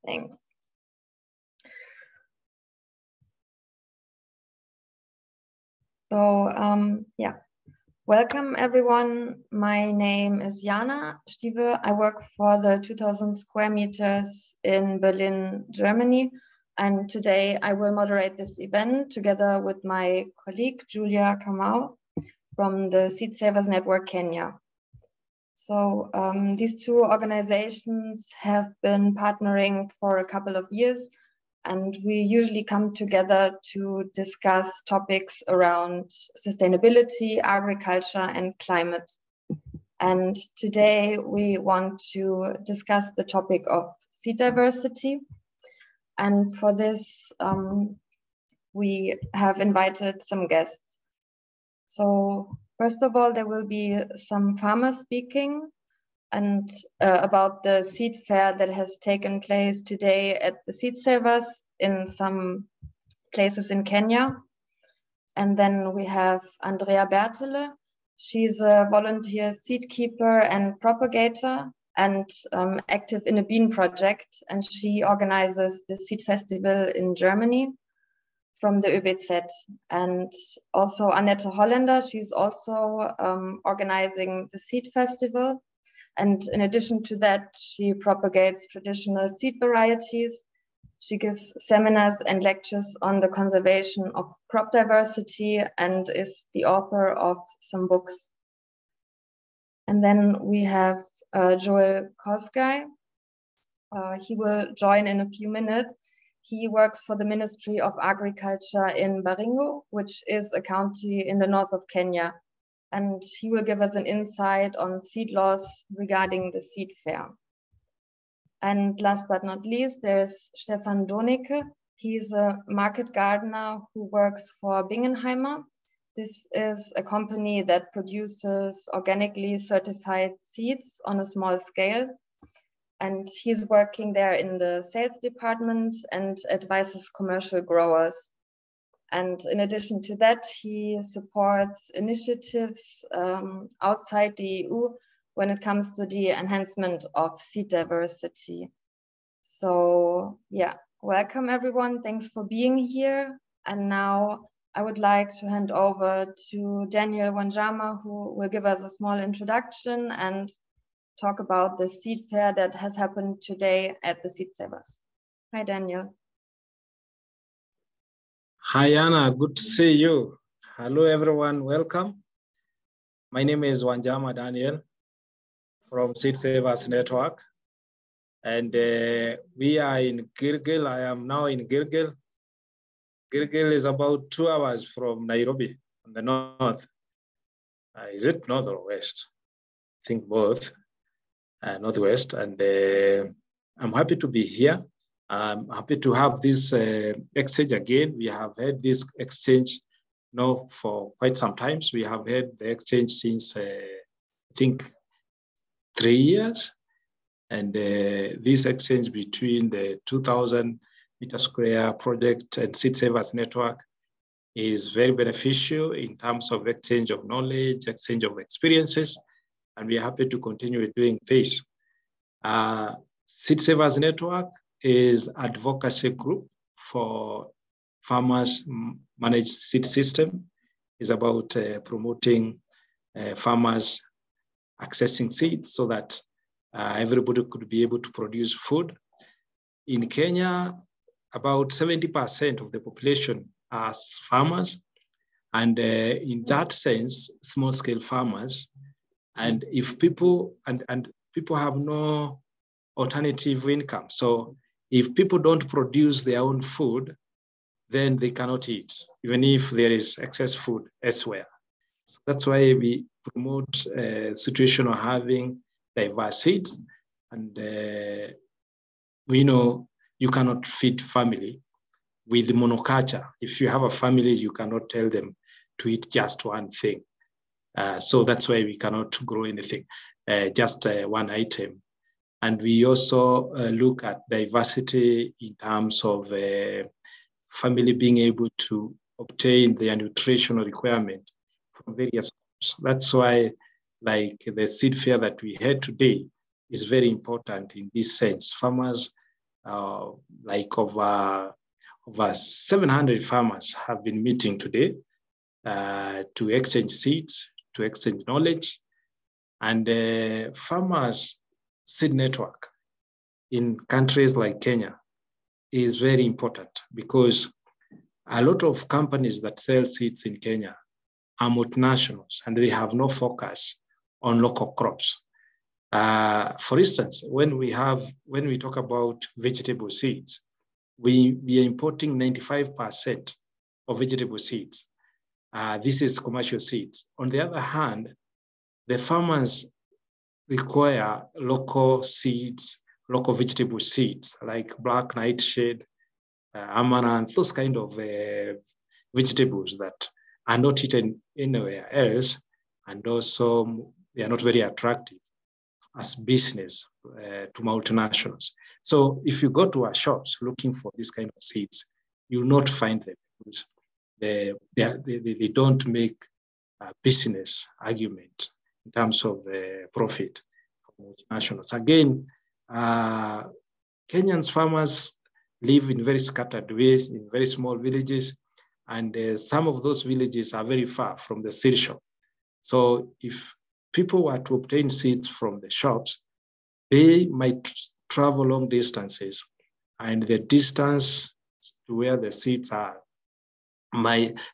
Thanks. So, yeah. Welcome everyone. My name is Jana Stieve. I work for the 2000 square meters in Berlin, Germany. And today I will moderate this event together with my colleague, Julia Kamau from the Seed Savers Network Kenya. So these two organizations have been partnering for a couple of years, and we usually come together to discuss topics around sustainability, agriculture, and climate. And today we want to discuss the topic of seed diversity. And for this, we have invited some guests. So first of all, there will be some farmers speaking and about the seed fair that has taken place today at the Seed Savers in some places in Kenya. And then we have Andrea Bertele. She's a volunteer seed keeper and propagator and active in a bean project. And she organizes the seed festival in Germany from the ÖBZ. And also Annette Holländer, she's also organizing the seed festival. And in addition to that, she propagates traditional seed varieties. She gives seminars and lectures on the conservation of crop diversity and is the author of some books. And then we have Joel Kosgei. He will join in a few minutes. He works for the Ministry of Agriculture in Baringo, which is a county in the north of Kenya. And he will give us an insight on seed laws regarding the seed fair. And last but not least, there's Stefan Donecke. He's a market gardener who works for Bingenheimer. This is a company that produces organically certified seeds on a small scale. And he's working there in the sales department and advises commercial growers. And in addition to that, he supports initiatives outside the EU when it comes to the enhancement of seed diversity. So yeah, welcome everyone. Thanks for being here. And now I would like to hand over to Daniel Wanjama, who will give us a small introduction and talk about the seed fair that has happened today at the Seed Savers. Hi, Daniel. Hi, Anna. Good to see you. Hello, everyone. Welcome. My name is Wanjama Daniel from Seed Savers Network. And we are in Gilgil. I am now in Gilgil. Gilgil is about 2 hours from Nairobi on the north. Is it north or west? I think both, northwest. And I'm happy to be here. I'm happy to have this exchange again. We have had this exchange now for quite some time. We have had the exchange since, I think, 3 years. And this exchange between the 2000 meter square project and Seed Savers Network is very beneficial in terms of exchange of knowledge, exchange of experiences, and we are happy to continue doing this. Seed Savers Network is advocacy group for farmers managed seed system. Is about promoting farmers accessing seeds so that everybody could be able to produce food. In Kenya, about 70% of the population are farmers, and in that sense, small-scale farmers. And if people people have no alternative income, so if people don't produce their own food, then they cannot eat, even if there is excess food elsewhere. So that's why we promote a situation of having diverse seeds. And we know you cannot feed family with monoculture. If you have a family, you cannot tell them to eat just one thing. So that's why we cannot grow anything, just one item. And we also look at diversity in terms of family being able to obtain their nutritional requirement from various crops. That's why, like the seed fair that we had today is very important in this sense. Farmers like over 700 farmers have been meeting today to exchange seeds, to exchange knowledge. And farmers seed network in countries like Kenya is very important because a lot of companies that sell seeds in Kenya are multinationals and they have no focus on local crops. For instance, when we talk about vegetable seeds, we are importing 95% of vegetable seeds. This is commercial seeds. On the other hand, the farmers require local seeds, local vegetable seeds like black nightshade, amaranth, those kind of vegetables that are not eaten anywhere else, and also they are not very attractive as business to multinationals. So if you go to our shops looking for this kind of seeds, you'll not find them because they don't make a business argument in terms of profit for multinationals. Again, Kenyans farmers live in very scattered ways, in very small villages, and some of those villages are very far from the seed shop. So if people were to obtain seeds from the shops, they might travel long distances, and the distance to where the seeds are,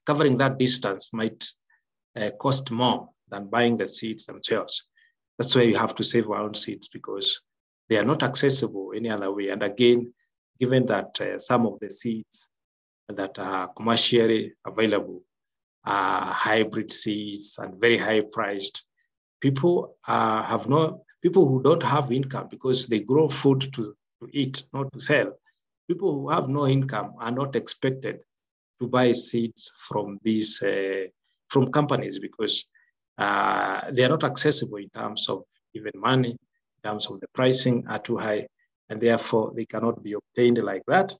covering that distance might cost more than buying the seeds themselves. That's why you have to save our own seeds because they are not accessible any other way. And again, given that some of the seeds that are commercially available are hybrid seeds and very high priced, people who don't have income because they grow food to eat, not to sell. People who have no income are not expected to buy seeds from these from companies because they are not accessible in terms of even money, in terms of the pricing are too high, and therefore they cannot be obtained like that.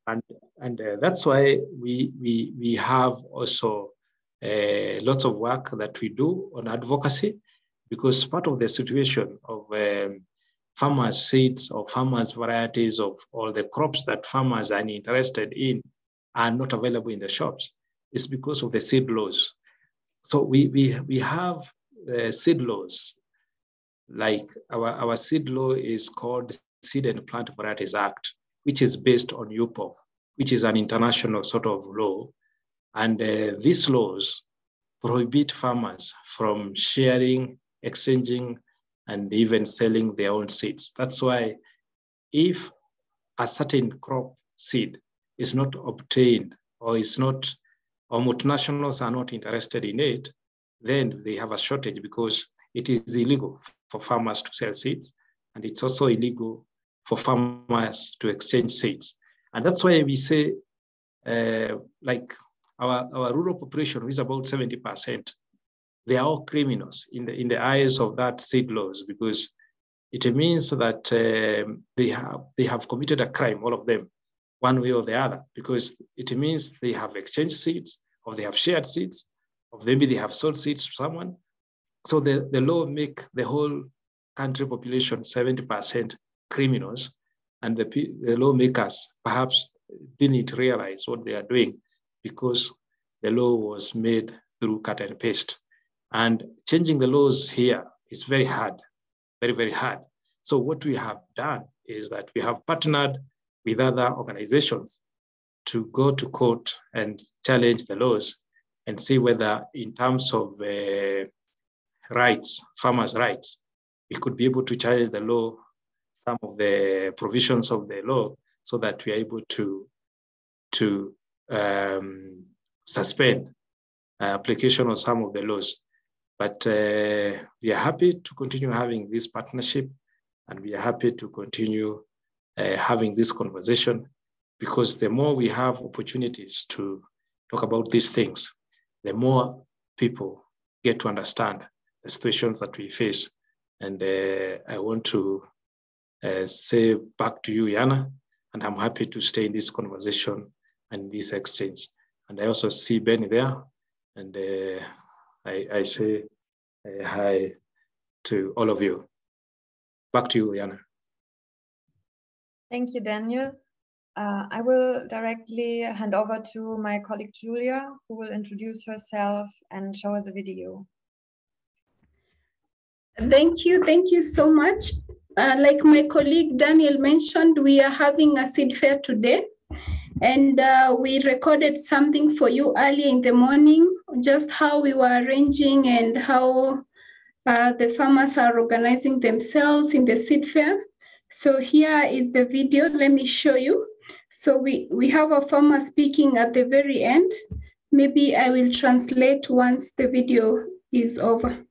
And that's why we have also lots of work that we do on advocacy, because part of the situation of farmers' seeds or farmers' varieties of all the crops that farmers are interested in are not available in the shops is because of the seed laws. So we have seed laws, like our seed law is called Seed and Plant Varieties Act, which is based on UPOV, which is an international sort of law. And these laws prohibit farmers from sharing, exchanging, and even selling their own seeds. That's why if a certain crop seed is not obtained or multinationals are not interested in it, then they have a shortage because it is illegal for farmers to sell seeds, and it's also illegal for farmers to exchange seeds. And that's why we say, like our rural population is about 70%. They are all criminals in the eyes of that seed laws, because it means that they have committed a crime, all of them, one way or the other, because it means they have exchanged seeds, or they have shared seeds, or maybe they have sold seeds to someone. So the law make the whole country population 70% criminals, and the lawmakers perhaps didn't realize what they are doing because the law was made through cut and paste. And changing the laws here is very hard, very, very hard. So what we have done is that we have partnered with other organizations to go to court and challenge the laws and see whether in terms of rights, farmers' rights, we could be able to challenge the law, some of the provisions of the law, so that we are able to suspend application of some of the laws. But we are happy to continue having this partnership, and we are happy to continue having this conversation, because the more we have opportunities to talk about these things, the more people get to understand the situations that we face. And I want to say back to you, Yana, and I'm happy to stay in this conversation and this exchange. And I also see Benny there, and I say hi to all of you. Back to you, Yana. Thank you, Daniel. I will directly hand over to my colleague Julia, who will introduce herself and show us a video. Thank you so much. Like my colleague Daniel mentioned, we are having a seed fair today, and we recorded something for you early in the morning, just how we were arranging and how the farmers are organizing themselves in the seed fair. So here is the video. Let me show you. So we have a farmer speaking at the very end. Maybe I will translate once the video is over.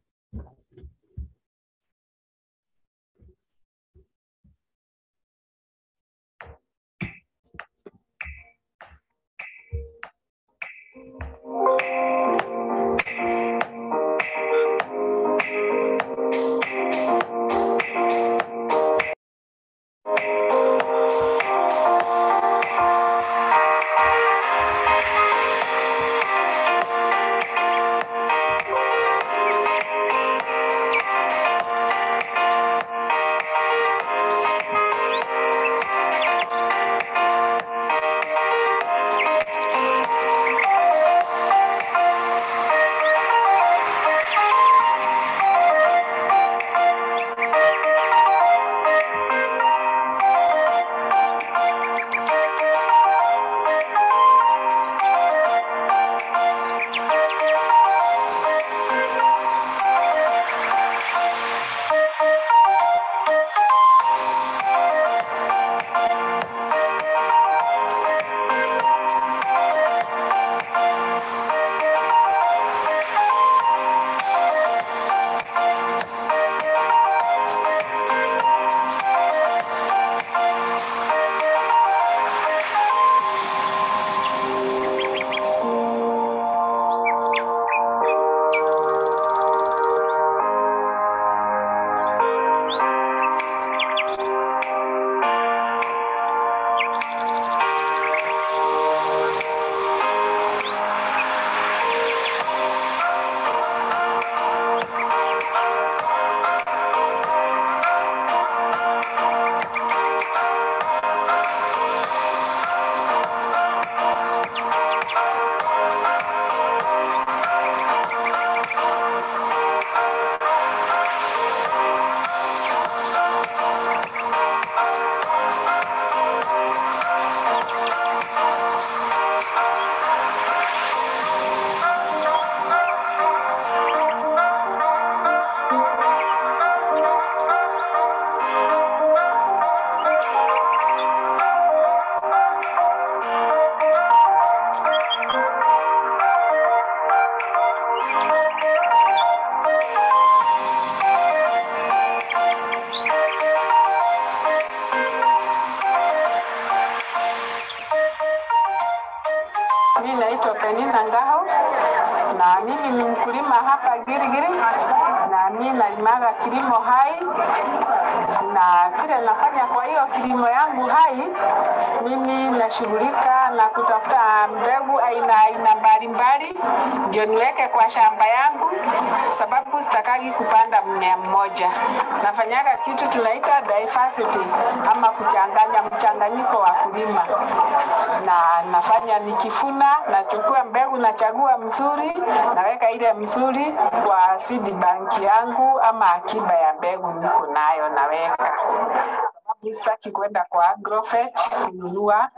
na mimi ni mkulima hapa Giri na mimi nalimaga kilimo hai, na kile nafanya kwa hiyo kilimo yangu hai, mimi nashughulika na kutafuta mbegu aina mbalimbali ndio niweke kwa shamba yangu, sababu sitakagi kupanda mmea mmoja. Nafanyaga kitu tunaita diversity ama kuchanganya mchanganyiko wa kulima, na nafanya nikifuna nachukua mbegu nachagua mzuri, naweka ile mzuri kwa seed bank yangu ama akiba ya mbegu niko nayo naweka, sababu sitaki kwenda kwa agrovet kununua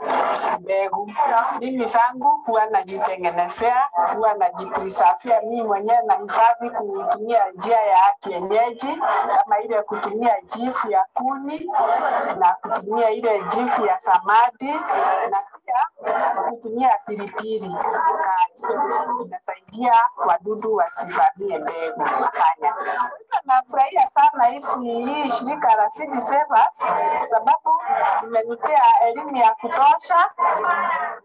mbegu. Mimi zangu huwa najitengenezea, huwa najipreserve mimi mwenyewe, na hifadhi kutumia njia ya kienyeji kama ile kutumia jifu ya kuni na kutumia ile jifu ya samadi na pia kutumia pilipili. Inasaidia wadudu wasivamie mbegu. Nafurahia sana hii shirika la Seed Savers sababu imenipea elimu ya kutosha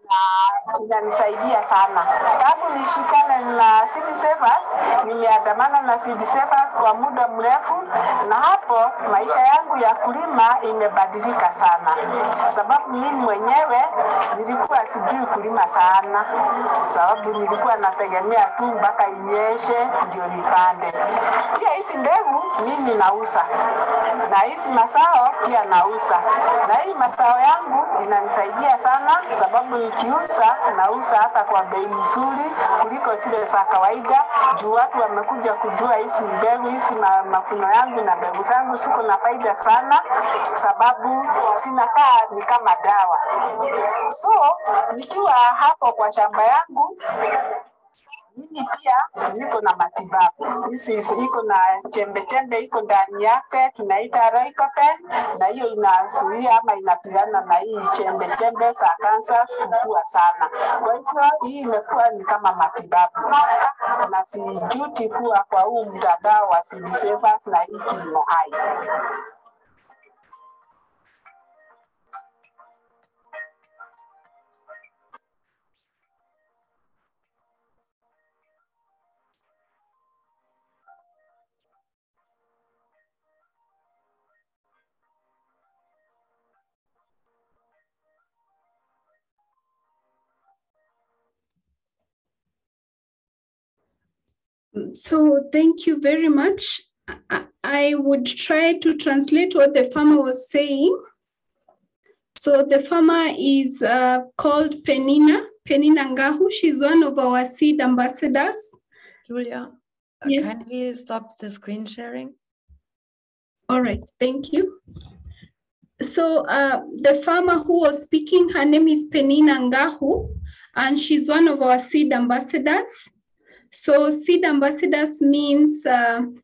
na inanisaidia sana. Tangu nishikane na Seed Savers, nimeandamana na Seed Savers kwa muda mrefu, na hapo maisha yangu ya kulima imebadilika sana, sababu mimi mwenyewe nilikuwa nilikuwa sijui kulima sana, sababu nilikuwa nategemea tu mpaka inyeshe ndio nipande. Pia hizi mbegu mimi nauza, na hizi mazao pia nauza, na hii mazao yangu inanisaidia sana, sababu nikiuza nauza hata kwa bei nzuri kuliko zile za kawaida, juu watu wamekuja kujua hizi mbegu, hizi mafuno yangu na mbegu zangu siko na faida sana, sababu sinakaa ni kama dawa. So nikiwa hapo kwa shamba yangu, mimi pia niko na matibabu. Iko na chembe iko ndani yake, tunaita lycopene, na hiyo inazuia ama inapigana na hii chembe za kansa kukua sana. Kwa hivyo hii imekuwa ni kama matibabu, na sijuti kuwa kwa huu mtandao wa Seed Savers na hii kilimo hai. So thank you very much. I would try to translate what the farmer was saying. So the farmer is called Penina Ngahu. She's one of our seed ambassadors. Julia, yes. Kindly stop the screen sharing. All right, thank you. So the farmer who was speaking, her name is Penina Ngahu, and she's one of our seed ambassadors. So seed ambassadors means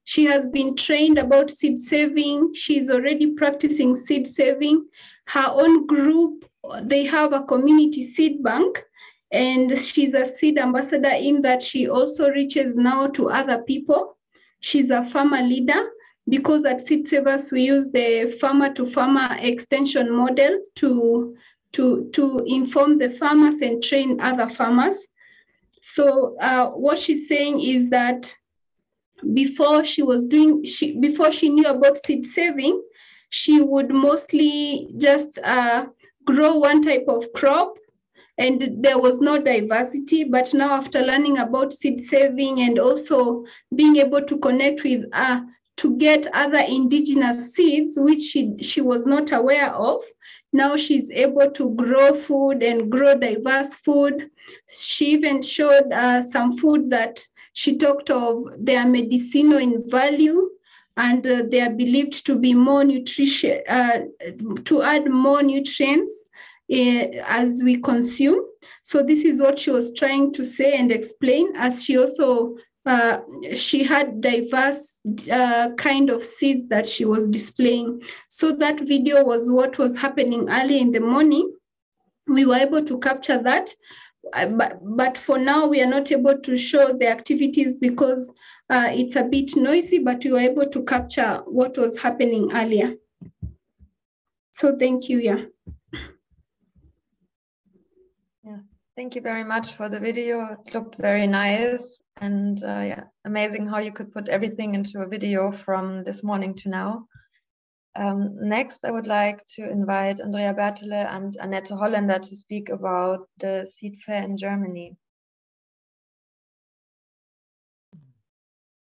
she has been trained about seed saving. She's already practicing seed saving. Her own group, they have a community seed bank, and she's a seed ambassador in that she also reaches now to other people. She's a farmer leader, because at Seed Savers we use the farmer to farmer extension model to inform the farmers and train other farmers. So what she's saying is that before she knew about seed saving, she would mostly just grow one type of crop, and there was no diversity. But now, after learning about seed saving and also being able to connect with to get other indigenous seeds, which she was not aware of, now she's able to grow food and grow diverse food. She even showed some food that she talked of, they are medicinal in value, and they are believed to be more nutrition, to add more nutrients as we consume. So this is what she was trying to say and explain, as she also she had diverse kind of seeds that she was displaying. So that video was what was happening early in the morning. We were able to capture that, but for now we are not able to show the activities because it's a bit noisy, but we were able to capture what was happening earlier. So thank you. Yeah. Thank you very much for the video. It looked very nice, and yeah, amazing how you could put everything into a video from this morning to now. Next, I would like to invite Andrea Bertele and Annette Holländer to speak about the seed fair in Germany.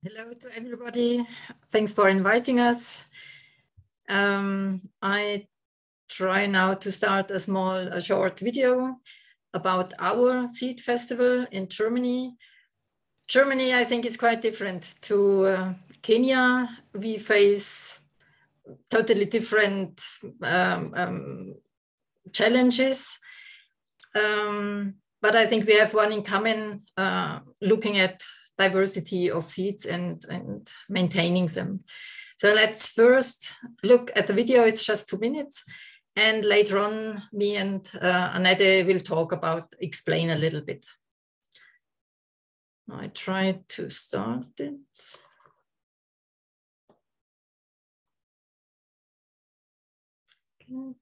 Hello to everybody. Thanks for inviting us. I try now to start a short video about our seed festival in Germany. Germany, I think, is quite different to Kenya. We face totally different challenges, but I think we have one in common, looking at diversity of seeds and maintaining them. So let's first look at the video. It's just 2 minutes. And later on, me and Annette will talk about, explain a little bit. I tried to start it. Okay.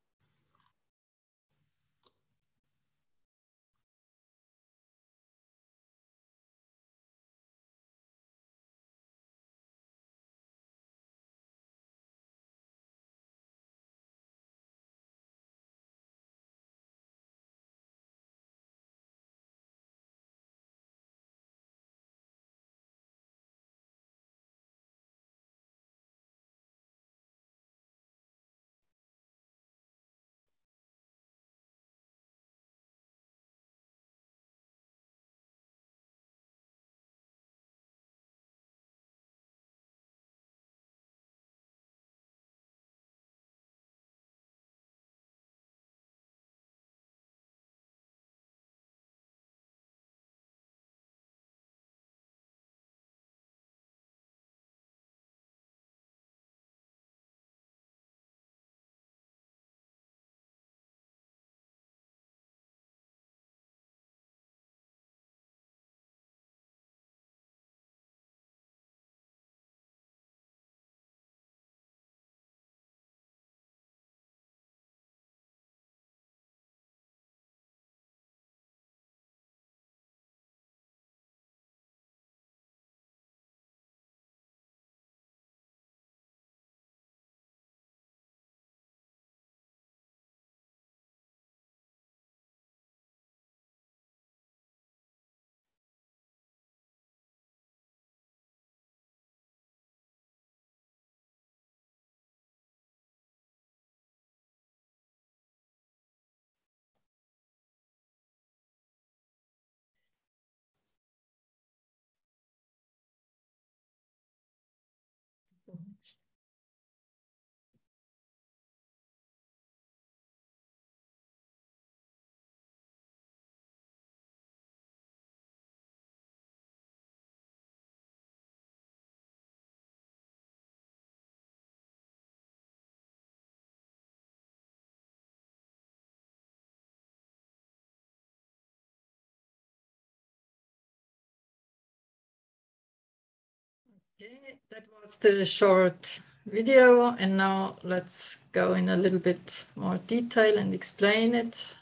Okay, that was the short video, and now let's go in a little bit more detail and explain it.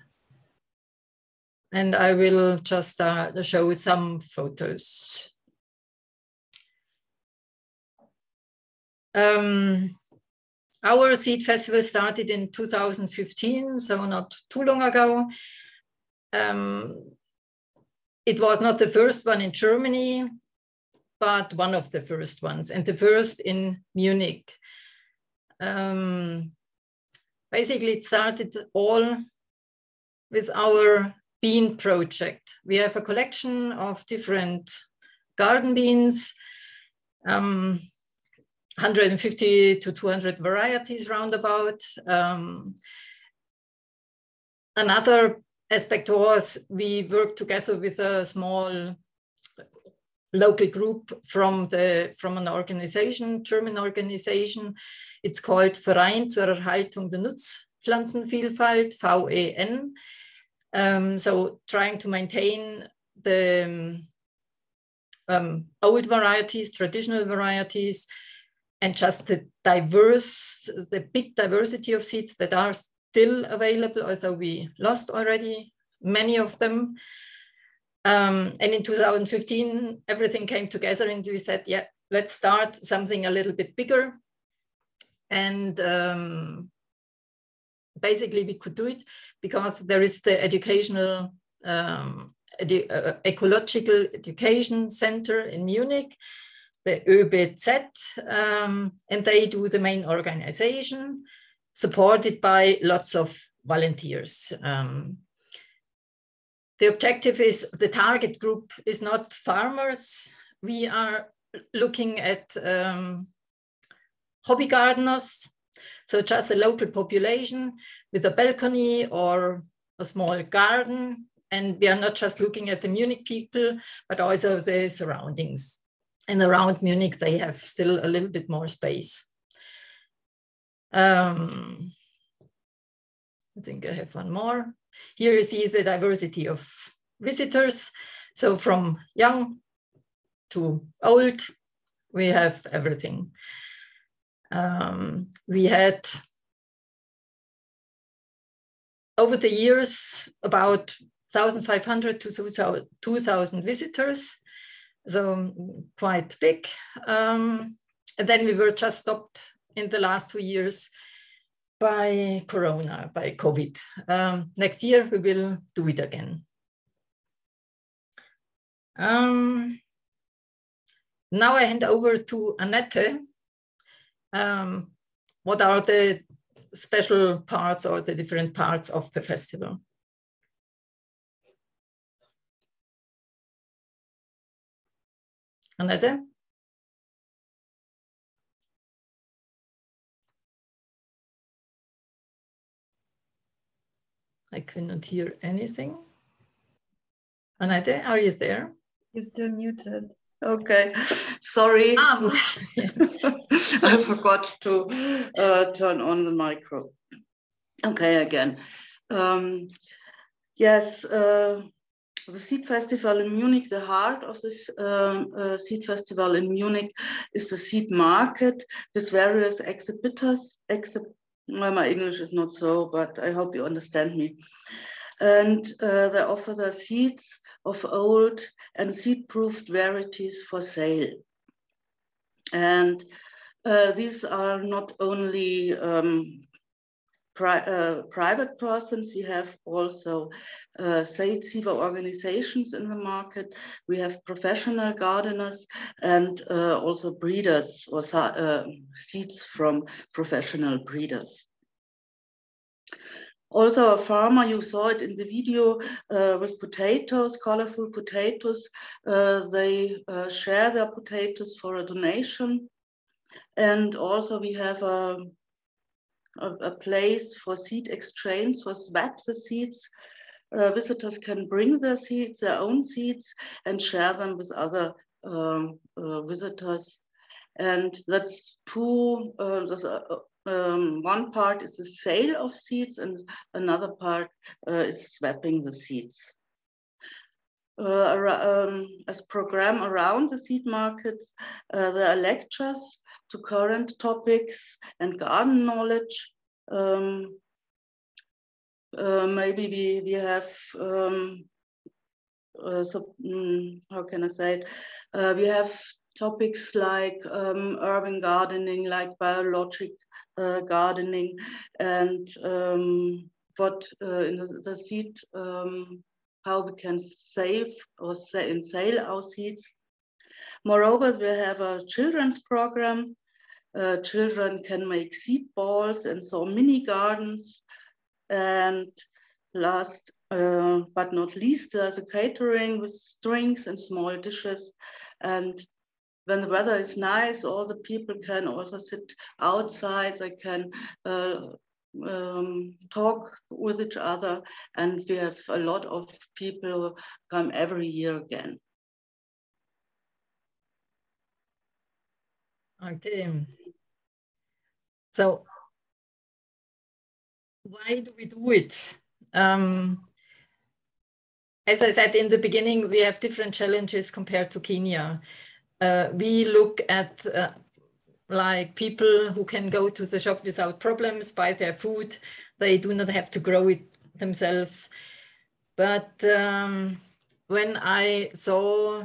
And I will just show some photos. Our seed festival started in 2015, so not too long ago. It was not the first one in Germany, but one of the first ones, and the first in Munich. Basically, it started all with our bean project. We have a collection of different garden beans, 150 to 200 varieties roundabout. Another aspect was we worked together with a small local group from an organization, German organization. It's called Verein zur Erhaltung der Nutzpflanzenvielfalt, VEN. So trying to maintain the old varieties, traditional varieties, and just the big diversity of seeds that are still available, although we lost already many of them. And in 2015, everything came together and we said, yeah, let's start something a little bit bigger. And basically we could do it because there is the educational, ecological education center in Munich, the ÖBZ, and they do the main organization, supported by lots of volunteers. The objective is, the target group is not farmers. We are looking at hobby gardeners, so just a local population with a balcony or a small garden. And we are not just looking at the Munich people, but also the surroundings. And around Munich, they have still a little bit more space. I think I have one more. Here you see the diversity of visitors. So from young to old, we have everything. We had, over the years, about 1,500 to 2,000 visitors, so quite big. And then we were just stopped in the last 2 years by Corona, by COVID. Next year, we will do it again. Now I hand over to Annette. What are the special parts or the different parts of the festival? Annette? I cannot hear anything. Annette, are you there? You're still muted. Okay, sorry. Ah, I forgot to turn on the micro. Okay, again. Yes, the Seed Festival in Munich, the heart of the Seed Festival in Munich is the seed market with various exhibitors. Well, my English is not so, but I hope you understand me. And they offer the seeds of old and seed-proofed varieties for sale. And these are not only private persons, we have also seed saver organizations in the market. We have professional gardeners and also breeders or seeds from professional breeders. Also a farmer, you saw it in the video with potatoes, colorful potatoes. They share their potatoes for a donation. And also we have a place for seed exchange, for swap the seeds. Visitors can bring their seeds, their own seeds, and share them with other visitors. And that's two, one part is the sale of seeds and another part is swapping the seeds. as program around the seed markets. There are lectures to current topics and garden knowledge. Maybe we have how can I say it? We have topics like urban gardening, like biologic gardening, and what in the seed, how we can save or sell our seeds. Moreover, we have a children's program. Children can make seed balls and so mini gardens. And last but not least, there's a catering with drinks and small dishes. And when the weather is nice, all the people can also sit outside. They can talk with each other. And we have a lot of people come every year again. Okay. So why do we do it? As I said in the beginning, we have different challenges compared to Kenya. We look at like people who can go to the shop without problems, buy their food. They do not have to grow it themselves. But when I saw,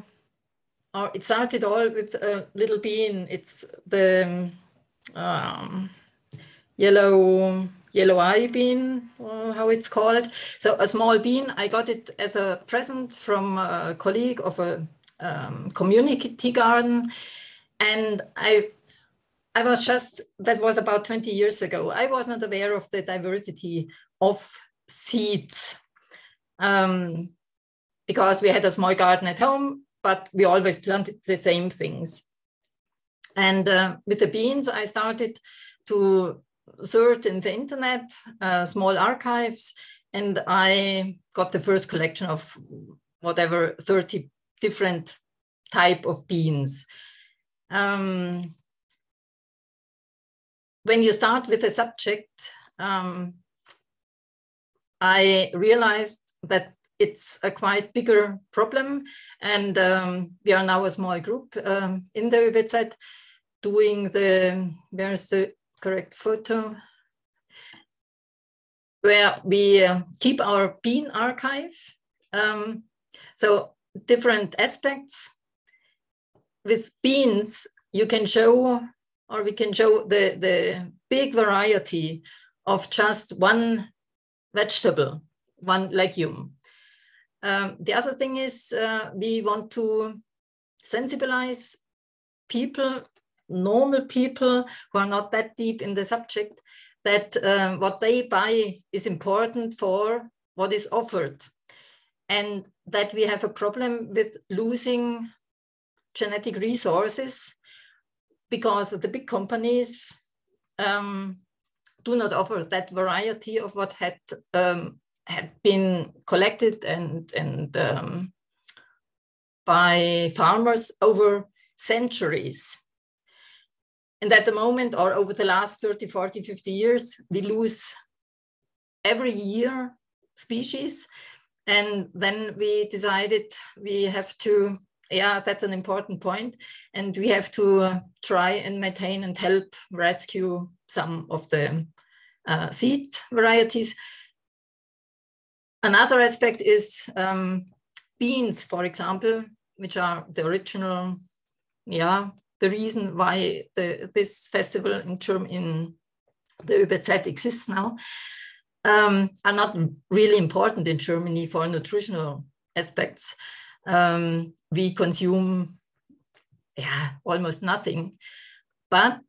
or it started all with a little bean. It's the yellow eye bean, or how it's called. So a small bean, I got it as a present from a colleague of a community garden. And I was just, that was about 20 years ago. I was not aware of the diversity of seeds because we had a small garden at home, but we always planted the same things. And with the beans, I started to search in the internet, small archives, and I got the first collection of whatever, 30 different type of beans. When you start with a subject, I realized that it's a quite bigger problem, and we are now a small group in the ÖBZ doing the, where's the correct photo, where we keep our bean archive. So different aspects. With beans, you can show, or we can show the big variety of just one vegetable, one legume. The other thing is we want to sensibilize people, normal people who are not that deep in the subject, that what they buy is important for what is offered, and that we have a problem with losing genetic resources because the big companies do not offer that variety of what had been collected and by farmers over centuries. And at the moment, or over the last 30, 40, 50 years, we lose every year species. And then we decided we have to, yeah, that's an important point. And we have to try and maintain and help rescue some of the seed varieties. Another aspect is beans, for example, which are the original, yeah, the reason why this festival in the ÖBZ exists now, are not really important in Germany for nutritional aspects. We consume, yeah, almost nothing, but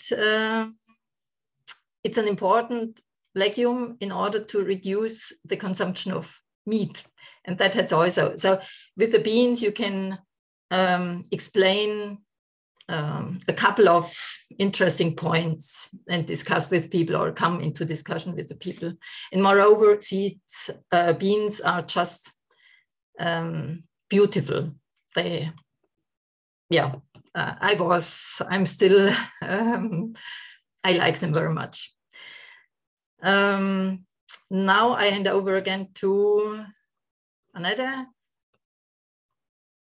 it's an important legume in order to reduce the consumption of meat. And that has also, so with the beans, you can explain a couple of interesting points and discuss with people or come into discussion with the people. And moreover, seeds, beans are just beautiful. They, yeah, I'm still, I like them very much. Now I hand over again to Annette.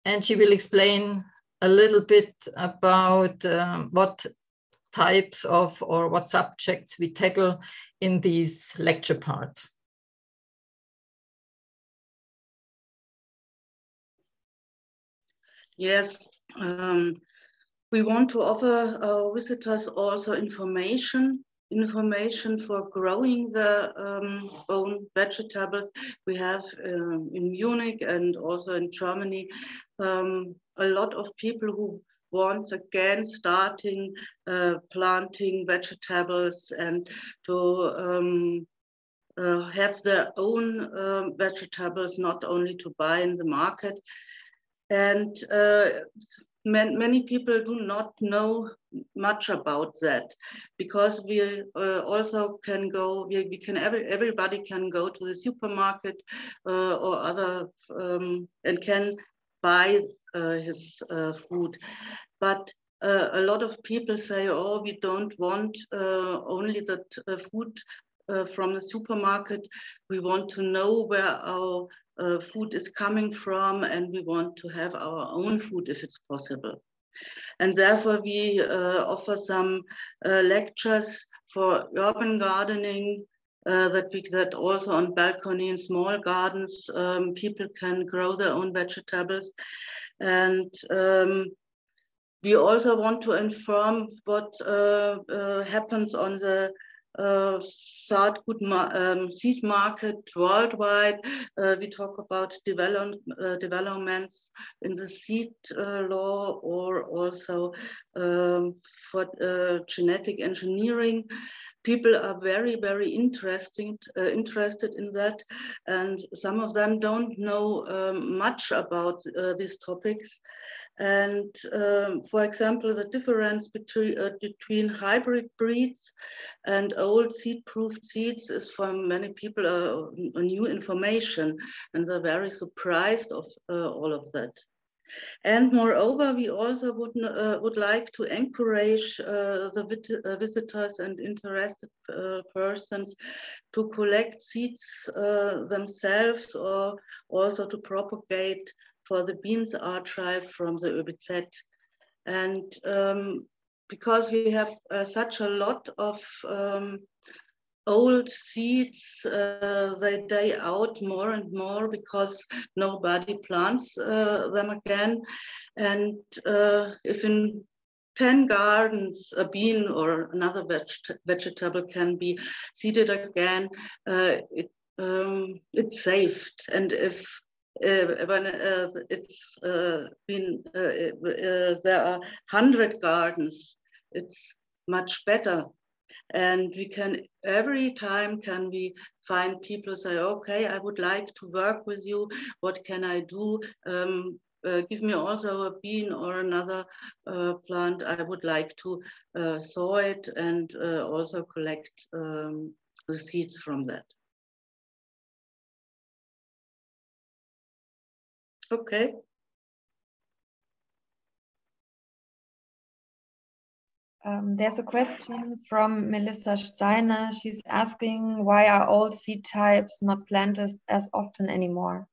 and she will explain a little bit about what types of or what subjects we tackle in this lecture part. Yes, we want to offer our visitors also information for growing their own vegetables. We have in Munich and also in Germany a lot of people who once again starting planting vegetables and to have their own vegetables, not only to buy in the market. And many people do not know much about that, because we also can go, everybody can go to the supermarket or other and can buy his food. But a lot of people say, oh, we don't want only that food from the supermarket. We want to know where our food is coming from, and we want to have our own food if it's possible. And therefore we offer some lectures for urban gardening, that also on balcony and small gardens people can grow their own vegetables. And we also want to inform what happens on the seed market worldwide. We talk about developments in the seed law, or also for genetic engineering. People are very, very interested in that, and some of them don't know much about these topics. And for example, the difference between hybrid breeds and old seed-proofed seeds is for many people a new information, and they're very surprised of all of that. And moreover, we also would like to encourage the visitors and interested persons to collect seeds themselves, or also to propagate for the beans archive from the ÖBZ. And because we have such a lot of old seeds, they die out more and more because nobody plants them again. And if in 10 gardens a bean or another vegetable can be seeded again, it's saved. And if when it's been there are 100 gardens, it's much better. And we can, every time can we find people say, okay, I would like to work with you. What can I do? Give me also a bean or another plant. I would like to sow it and also collect the seeds from that. Okay. There's a question from Melissa Steiner. She's asking, why are old seed types not planted as often anymore?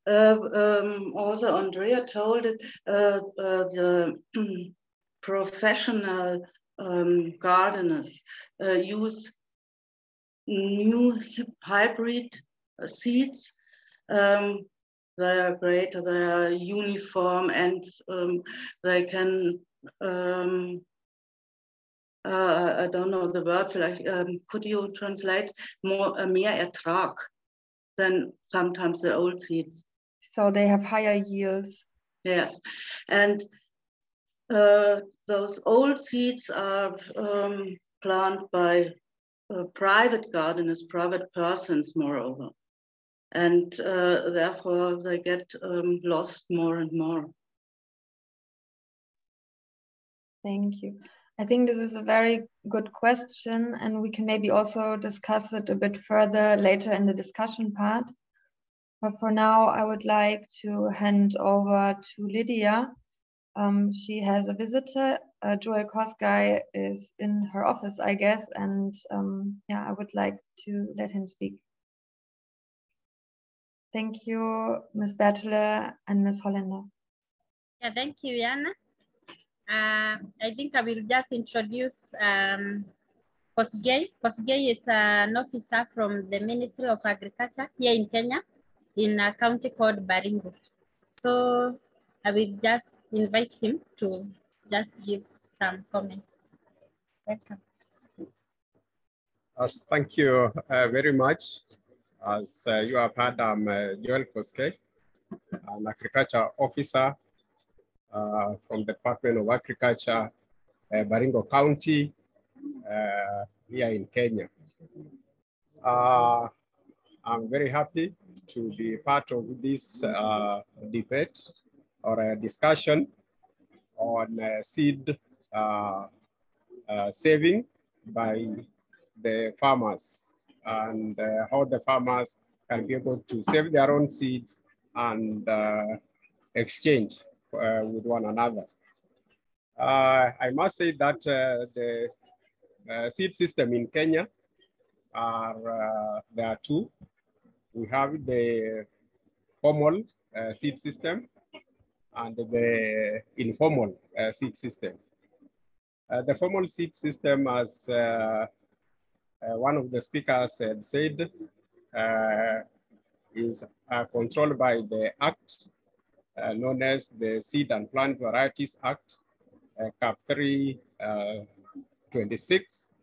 Also, Andrea told it, the professional gardeners use new hybrid seeds. They are great, they are uniform, and they can, I don't know the word, like, could you translate more Ertrag than sometimes the old seeds? So they have higher yields. Yes, and those old seeds are planted by private gardeners, private persons, moreover, and therefore they get lost more and more. Thank you. I think this is a very good question, and we can maybe also discuss it a bit further later in the discussion part. But for now, I would like to hand over to Lydia She has a visitor. Joel Kosgai is in her office, I guess, and yeah, I would like to let him speak. Thank you, Ms. Bertele and Ms. Holländer. Yeah, thank you, Jana. I think I will just introduce Kosgei. Kosgei is an officer from the Ministry of Agriculture here in Kenya, in a county called Baringo. So I will just invite him to just give some comments. Welcome. Thank you very much. As you have heard, I'm Joel Kosgei, an agriculture officer from the Department of Agriculture, Baringo County, here in Kenya. I'm very happy to be part of this debate or a discussion on seed saving by the farmers and how the farmers can be able to save their own seeds and exchange with one another. I must say that the seed system in Kenya there are two. We have the formal seed system and the informal seed system. The formal seed system, as one of the speakers said, is controlled by the Act known as the Seed and Plant Varieties Act, Cap 326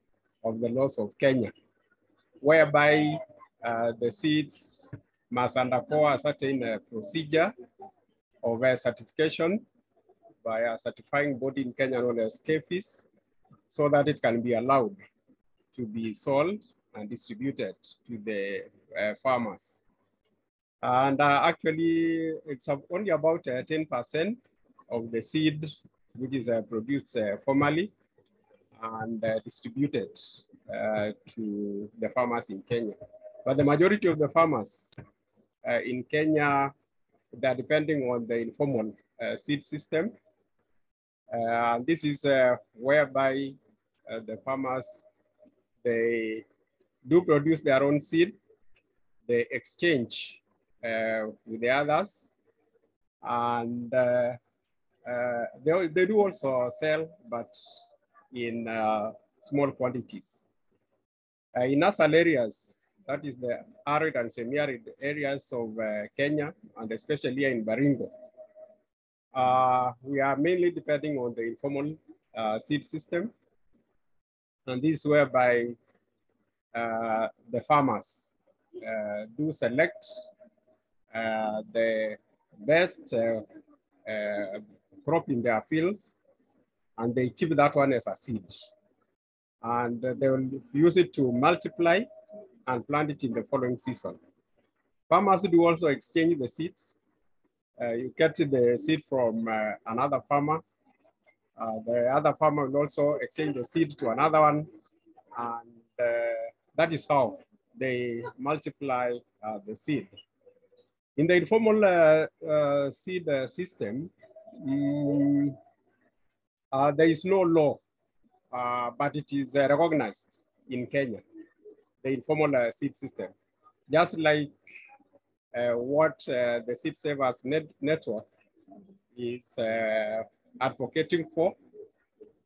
of the laws of Kenya, whereby the seeds must undergo a certain procedure of certification by a certifying body in Kenya known as KEFIS, so that it can be allowed to be sold and distributed to the farmers. And actually, it's only about 10% of the seed which is produced formally and distributed to the farmers in Kenya. But the majority of the farmers in Kenya, they're depending on the informal seed system. This is whereby the farmers, they do produce their own seed, they exchange with the others, and they do also sell, but in small quantities. In nasal areas, that is the arid and semi-arid areas of Kenya, and especially here in Baringo, we are mainly depending on the informal seed system. And this is whereby the farmers do select the best crop in their fields, and they keep that one as a seed. And they will use it to multiply and plant it in the following season. Farmers do also exchange the seeds. You get the seed from another farmer. The other farmer will also exchange the seed to another one. And that is how they multiply the seed. In the informal seed system, there is no law, but it is recognized in Kenya, the informal seed system. Just like what the Seed Savers Network is advocating for,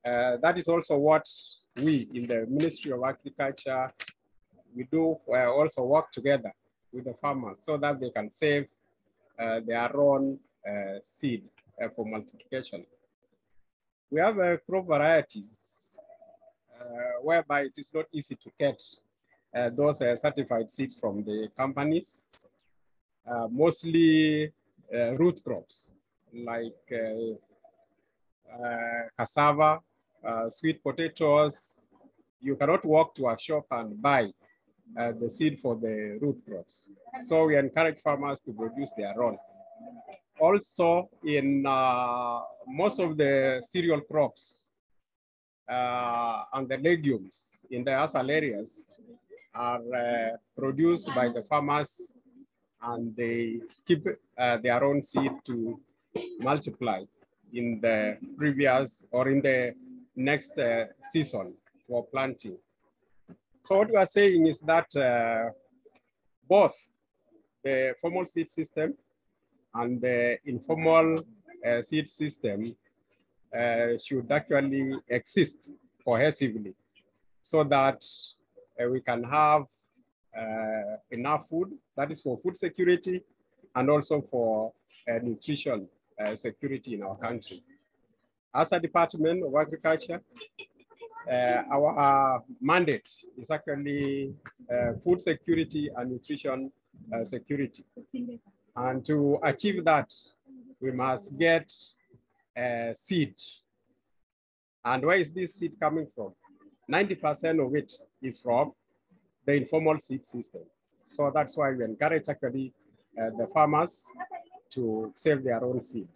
that is also what we in the Ministry of Agriculture, we do also work together with the farmers so that they can save their own seed for multiplication. We have crop varieties whereby it is not easy to get those certified seeds from the companies, mostly root crops like cassava, sweet potatoes. You cannot walk to a shop and buy the seed for the root crops. So we encourage farmers to produce their own. Also, in most of the cereal crops and the legumes in the asal areas are produced by the farmers, and they keep their own seed to multiply in the previous or in the next season for planting. So what we are saying is that both the formal seed system and the informal seed system should actually exist cohesively so that we can have enough food, that is for food security and also for nutrition security in our country. As a Department of Agriculture, our mandate is actually food security and nutrition security. And to achieve that, we must get seed. And where is this seed coming from? 90% of it is from the informal seed system. So that's why we encourage actually the farmers to save their own seed.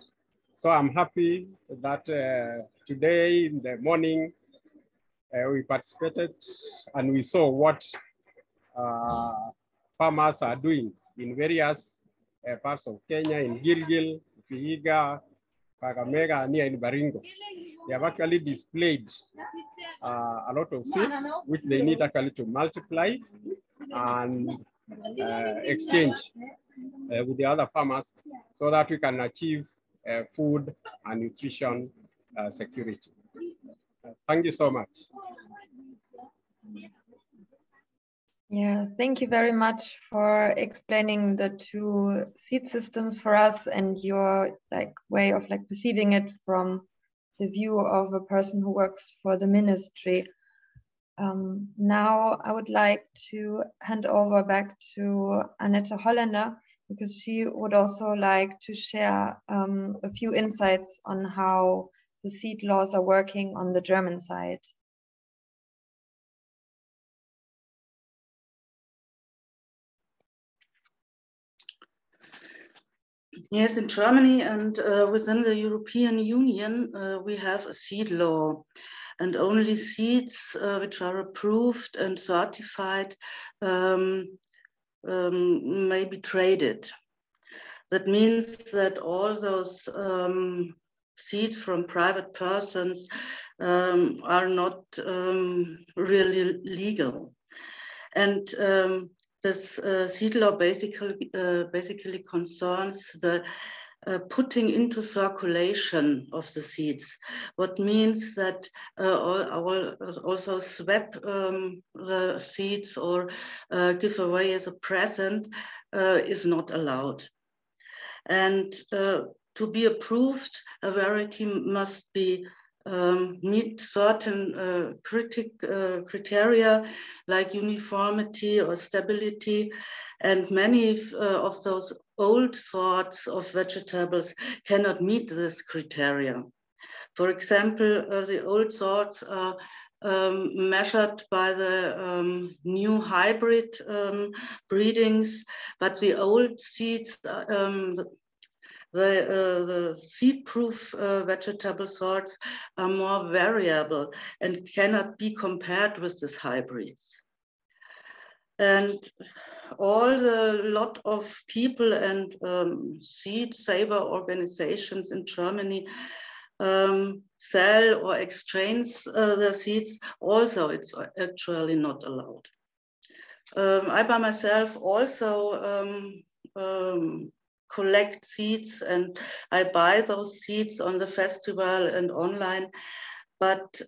So I'm happy that today in the morning we participated and we saw what farmers are doing in various parts of Kenya, in Gilgil, Vihiga, Kakamega, and here in Baringo. They have actually displayed a lot of seeds which they need actually to multiply and exchange with the other farmers so that we can achieve food and nutrition security. Thank you so much. Yeah, thank you very much for explaining the two seed systems for us and your way of perceiving it from the view of a person who works for the ministry. Now I would like to hand over back to Annette Holländer, because she would also like to share a few insights on how the seed laws are working on the German side. Yes, in Germany and within the European Union, we have a seed law, and only seeds which are approved and certified may be traded. That means that all those seeds from private persons are not really legal. And this seed law basically concerns the putting into circulation of the seeds. What means that also swap the seeds or give away as a present is not allowed. And to be approved, a variety must be meet certain criteria like uniformity or stability, and many of those old sorts of vegetables cannot meet this criteria. For example, the old sorts are measured by the new hybrid breedings, but the old seeds, the seed-proof vegetable sorts are more variable and cannot be compared with these hybrids. And all the lot of people and seed saver organizations in Germany sell or exchange the seeds. Also, it's actually not allowed. I by myself also collect seeds, and I buy those seeds on the festival and online, but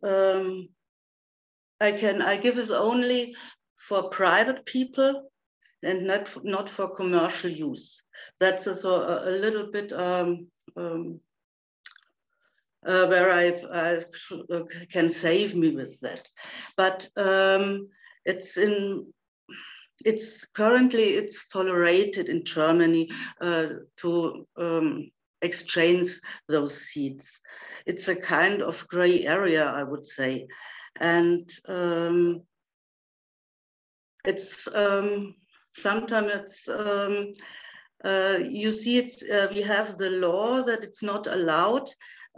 I give it only for private people and not for commercial use. That's also a little bit where I can save me with that. But it's currently tolerated in Germany to exchange those seeds. It's a kind of gray area, I would say. And it's sometimes it's you see it's we have the law that it's not allowed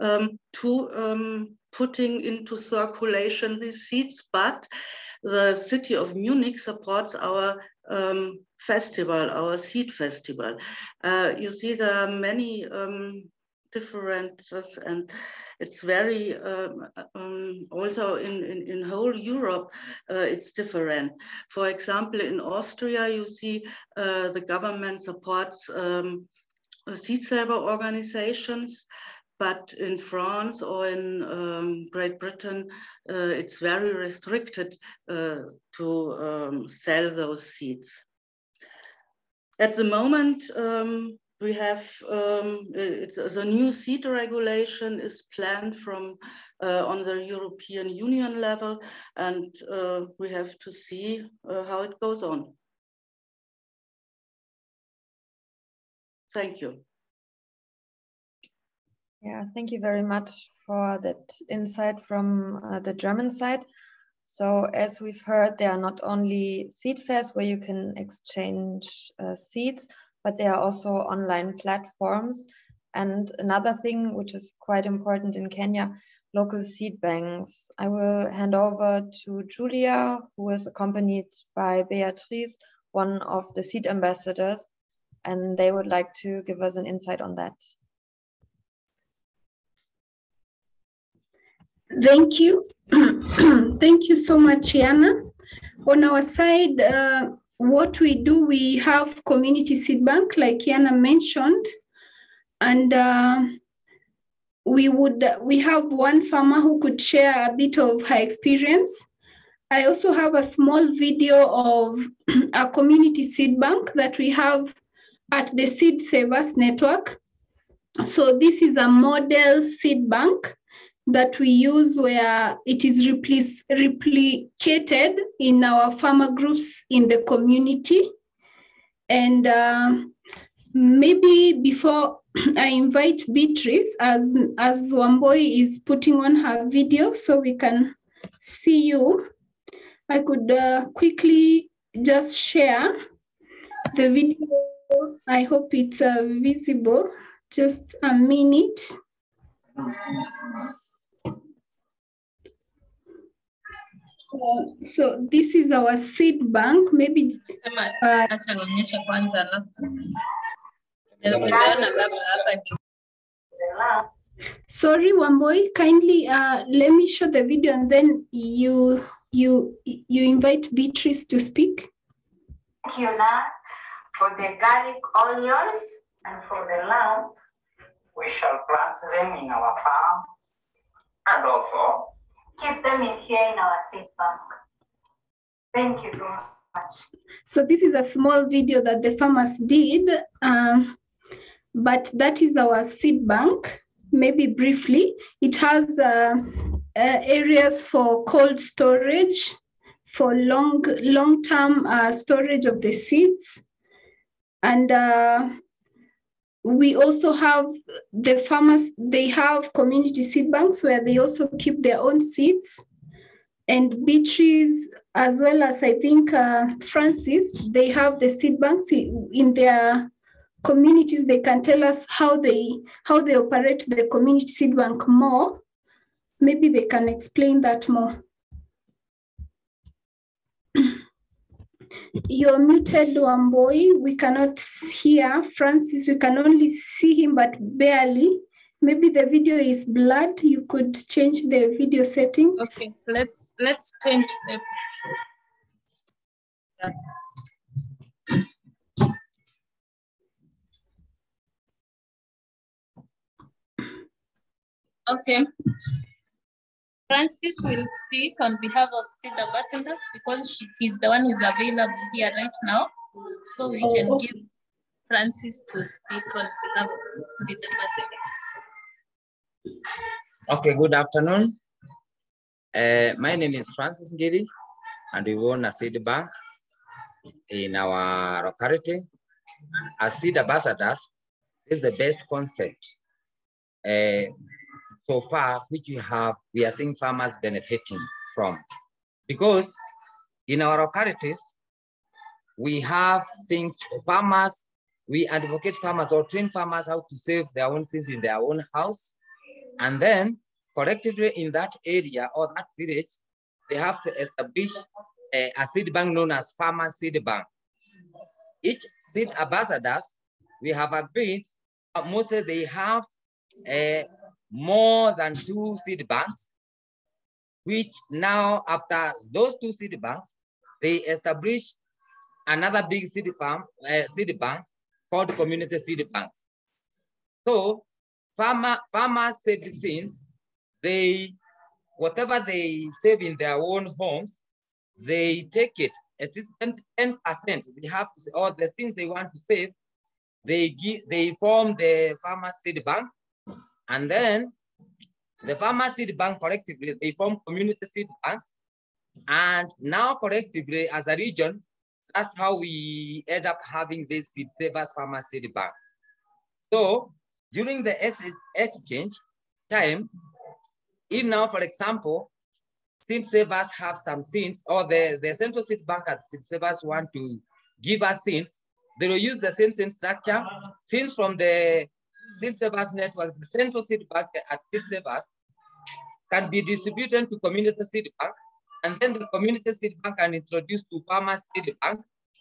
to putting into circulation these seeds, but the city of Munich supports our festival, our seed festival. You see there are many differences, and it's very also in whole Europe it's different. For example, in Austria, you see the government supports seed saver organizations, but in France or in Great Britain, it's very restricted to sell those seeds. At the moment, we have the new seed regulation is planned from on the European Union level, and we have to see how it goes on. Thank you. Yeah, thank you very much for that insight from the German side. So as we've heard, there are not only seed fairs where you can exchange seeds, but there are also online platforms. And another thing which is quite important in Kenya, local seed banks. I will hand over to Julia, who is accompanied by Beatrice, one of the seed ambassadors, and they would like to give us an insight on that. Thank you. Thank you so much, Yana. On our side, what we do, we have community seed bank, like Yana mentioned, and we have one farmer who could share a bit of her experience. I also have a small video of a community seed bank that we have at the Seed Savers Network. So this is a model seed bank that we use where it is replicated in our farmer groups in the community. And maybe before I invite Beatrice, as Wamboi is putting on her video so we can see you, I could quickly just share the video. I hope it's visible. Just a minute. So this is our seed bank. Maybe sorry, Wamboi, kindly let me show the video and then you invite Beatrice to speak. Thank you, Nat, for the garlic onions and for the lamb. We shall plant them in our farm and also keep them in here in our seed bank. Thank you so much. So this is a small video that the farmers did, but that is our seed bank. Maybe briefly, it has areas for cold storage, for long-term storage of the seeds. And we also have the farmers, they have community seed banks where they also keep their own seeds. And Beatrice, as well as I think Francis, they have the seed banks in their communities. They can tell us how they operate the community seed bank more. Maybe they can explain that more. You're muted, Wamboi. We cannot hear Francis. We can only see him, but barely. Maybe the video is blurred. You could change the video settings. Okay, let's change the. Okay. Francis will speak on behalf of Seed Ambassadors because he's the one who's available here right now. So we can give Francis to speak on behalf of Seed Ambassadors. Okay, good afternoon. My name is Francis Giri, and we own a seed bank in our locality. As Seed Ambassadors, this is the best concept so far, which we are seeing farmers benefiting from. Because in our localities, we have things, farmers, we advocate farmers or train farmers how to save their own seeds in their own house. And then collectively in that area or that village, they have to establish a seed bank known as Farmer Seed Bank. Each seed ambassadors, we have agreed, mostly they have more than 2 seed banks, which now after those 2 seed banks, they established another big seed bank called community seed banks. So farmers saved seeds. Whatever they save in their own homes, they take it. At least 10%. They have to, all the things they want to save, they form the farmer seed bank, and then the farmer seed bank collectively, they form community seed banks. And now collectively as a region, that's how we end up having this seed savers farmer seed bank. So during the exchange time, if now, for example, seed savers have some seeds, or the central seed bank at seed savers want to give us seeds, they will use the same structure. Seeds from the seed savers network, the central seed bank at seed savers can be distributed to community seed bank, and then the community seed bank can introduce to farmer seed bank,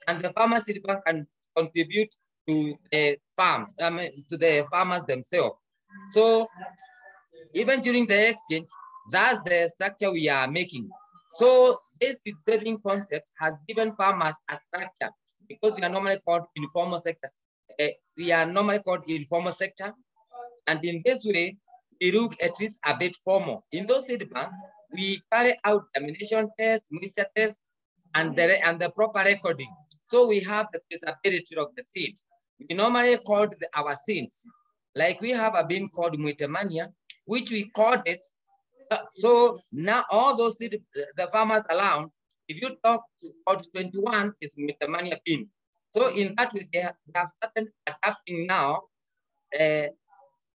and the farmer seed bank can contribute to the farms, to the farmers themselves. So even during the exchange, that's the structure we are making. So this seed saving concept has given farmers a structure, because we are normally called informal sector. And in this way, we look at least a bit formal. In those seed banks, we carry out germination tests, moisture tests, and the proper recording. So we have the traceability of the seed. We normally call our seeds. Like we have a bean called Muitemania, which we called it. So now all those seed, the farmers around, if you talk to code 21 is Muitemania bean. So in that way, they have started adapting now,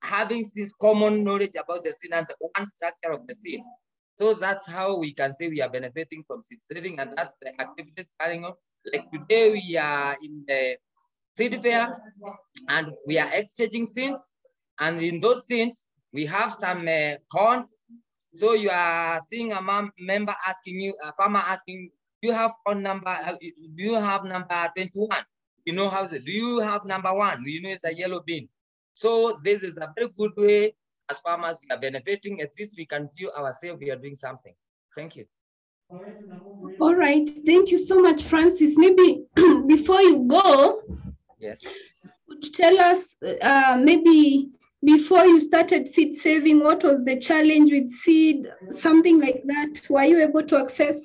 having this common knowledge about the seed and the one structure of the seed. So that's how we can say we are benefiting from seed saving, and that's the activities carrying on. Like today we are in the seed fair and we are exchanging seeds, and in those seeds we have some corns. So you are seeing a member asking you, a farmer asking, do you have corn number? Do you have number 21? You know how is it? Do you have number 1? You know it's a yellow bean. So this is a very good way as farmers we are benefiting. At least we can view ourselves we are doing something. Thank you. All right, thank you so much, Francis. Maybe before you go, yes, would you tell us maybe before you started seed saving, what was the challenge with seed, something like that? Were you able to access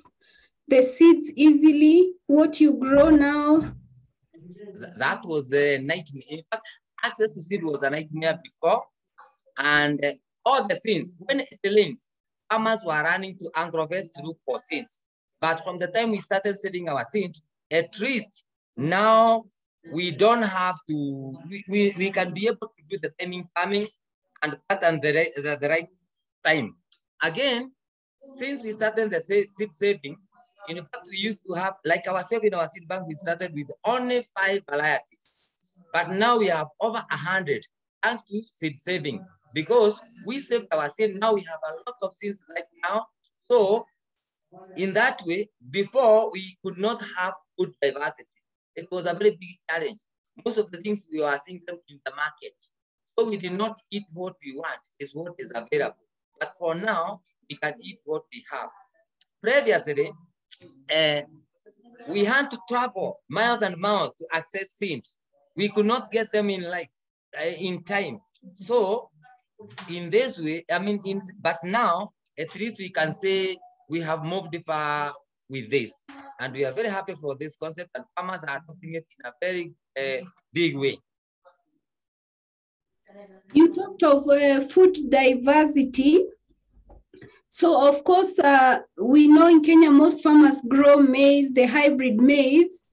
the seeds easily? What you grow now? That was the nightmare. In fact, access to seed was a nightmare before, and all the seeds, when it rains, farmers were running to Angrovest to look for seeds. But from the time we started saving our seeds, at least now we don't have to, we can be able to do the timing farming and plant on the right time. Again, since we started the seed saving, in fact, we used to have, like ourselves in our seed bank, we started with only 5 varieties. But now we have over 100, thanks to seed saving. Because we saved our seed, now we have a lot of seeds right now. So in that way, before we could not have good diversity. It was a very big challenge. Most of the things we are seeing them in the market. So we did not eat what we want, is what is available. But for now, we can eat what we have. Previously, we had to travel miles and miles to access seeds. We could not get them in time. So in this way, but now at least we can say we have moved far with this, and we are very happy for this concept, and farmers are adopting it in a very big way. You talked of food diversity. So of course, we know in Kenya, most farmers grow maize, the hybrid maize.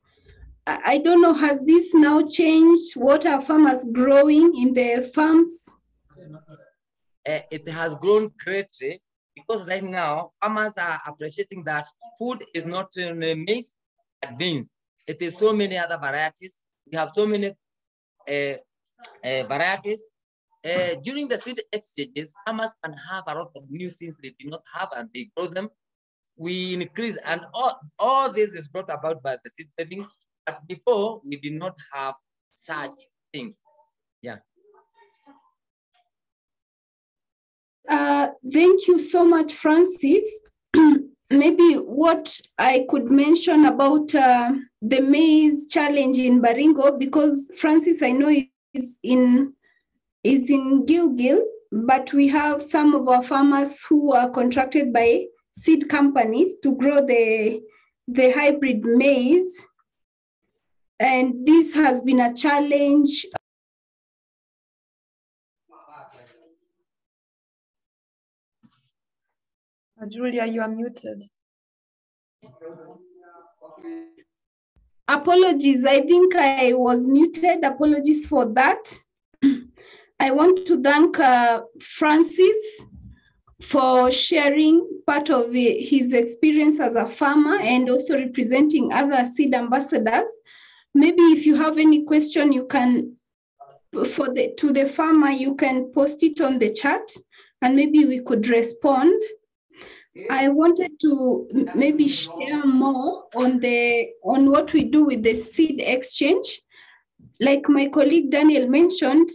I don't know, has this now changed? What are farmers growing in their farms? It has grown greatly, because right now farmers are appreciating that food is not only maize and beans. It is so many other varieties. We have so many varieties. During the seed exchanges, farmers can have a lot of new seeds they do not have, and they grow them. We increase, and all this is brought about by the seed saving. But before, we did not have such things. Yeah. Thank you so much, Francis. Maybe what I could mention about the maize challenge in Baringo, because Francis, I know is in Gilgil, but we have some of our farmers who are contracted by seed companies to grow the hybrid maize. And this has been a challenge. Julia, you are muted. Apologies, I think I was muted. Apologies for that. I want to thank Francis for sharing part of his experience as a farmer and also representing other seed ambassadors. Maybe if you have any question, you can, to the farmer, you can post it on the chat and maybe we could respond. I wanted to maybe share more on what we do with the seed exchange. Like my colleague Daniel mentioned,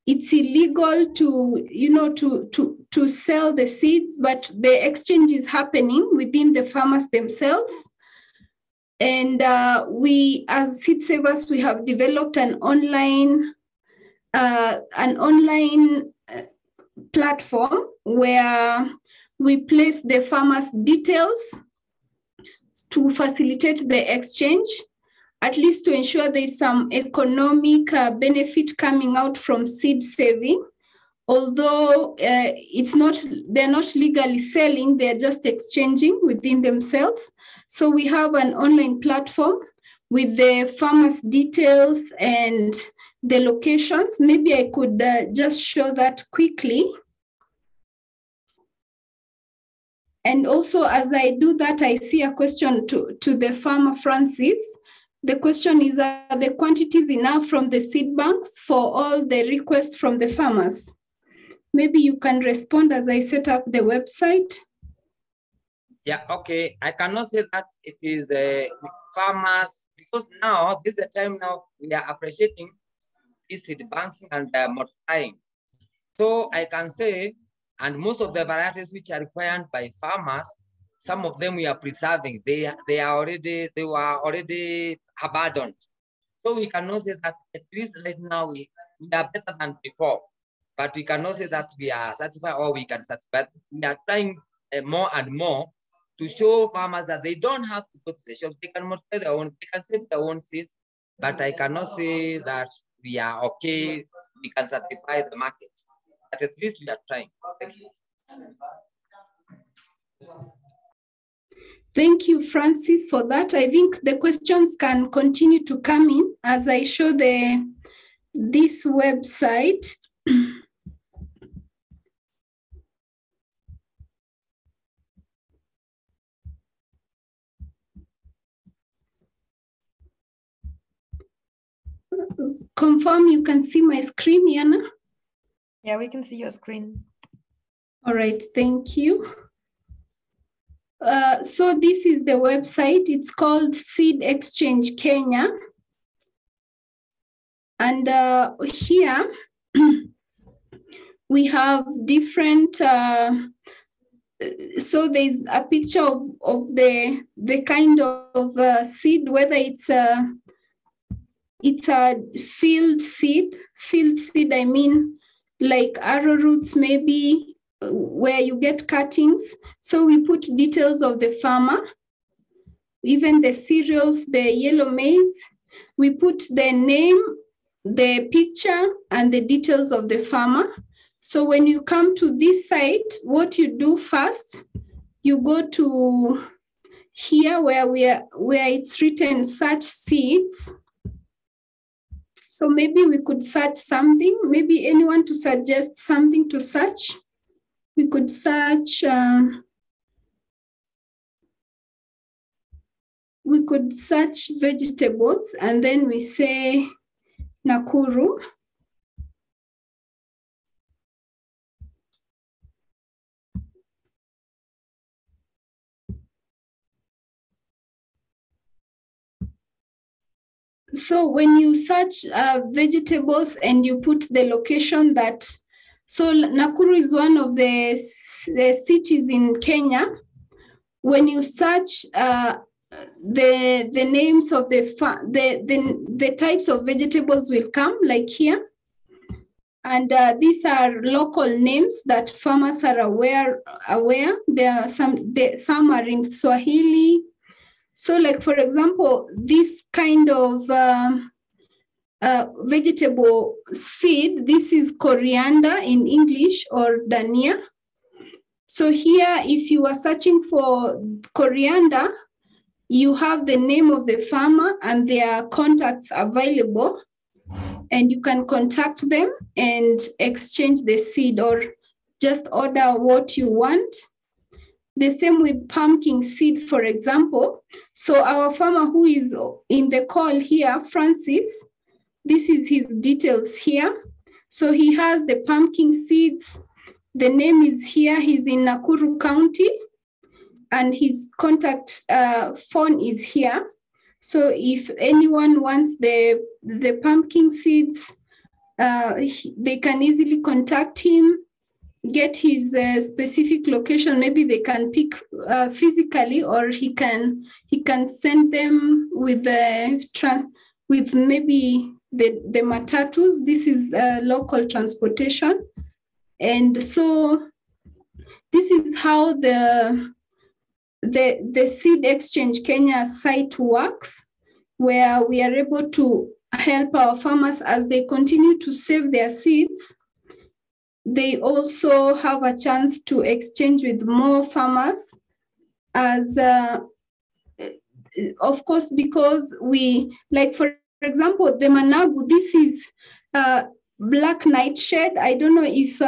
it's illegal to sell the seeds, but the exchange is happening within the farmers themselves. And we, as seed savers, we have developed an online platform where we place the farmers' details to facilitate the exchange, at least to ensure there's some economic benefit coming out from seed saving. Although they're not legally selling, they're just exchanging within themselves. So we have an online platform with the farmers' details and the locations. Maybe I could just show that quickly. And also, as I do that, I see a question to the farmer, Francis. The question is, are the quantities enough from the seed banks for all the requests from the farmers? Maybe you can respond as I set up the website. Yeah, okay. I cannot say that it is farmers, because now, this is the time now we are appreciating seed banking and multiplying. So I can say, and most of the varieties which are required by farmers, some of them we are preserving. They were already abandoned. So we cannot say that at least right now we are better than before. But we cannot say that we are satisfied or we can satisfy. We are trying more and more to show farmers that they don't have to go to the shop. They can multiply their own, they can save their own seeds. But I cannot say that we are okay, we can satisfy the market. But at least we are trying. Thank you. Thank you, Francis, for that. I think the questions can continue to come in as I show this website. Confirm you can see my screen, Yana? Yeah, we can see your screen. All right, thank you. So this is the website. It's called Seed Exchange Kenya. And here we have different, so there's a picture of the kind of seed, whether it's a field seed, I mean, like arrowroots maybe, where you get cuttings. So we put details of the farmer, even the cereals, the yellow maize, we put the name, the picture, and the details of the farmer. So when you come to this site, what you do first, you go to here where it's written search seeds. So maybe we could search something, maybe anyone to suggest something to search. We could search, vegetables, and then we say Nakuru. So when you search vegetables and you put the location that So Nakuru is one of the cities in Kenya. When you search the names of the types of vegetables will come like here. And these are local names that farmers are aware. There are some are in Swahili. So like, for example, this kind of vegetable seed, this is coriander in English, or dania. So here, if you are searching for coriander, you have the name of the farmer and their contacts available, and you can contact them and exchange the seed or just order what you want. The same with pumpkin seed, for example. So our farmer who is in the call here, Francis, this is his details here. So he has the pumpkin seeds. The name is here. He's in Nakuru County, and his contact phone is here. So if anyone wants the pumpkin seeds, they can easily contact him, get his specific location. Maybe they can pick physically, or he can send them with maybe the matatus. This is local transportation. And so this is how the Seed Exchange Kenya site works, where we are able to help our farmers as they continue to save their seeds. They also have a chance to exchange with more farmers, as of course, because we, like for example, the managu, this is black nightshade. I don't know if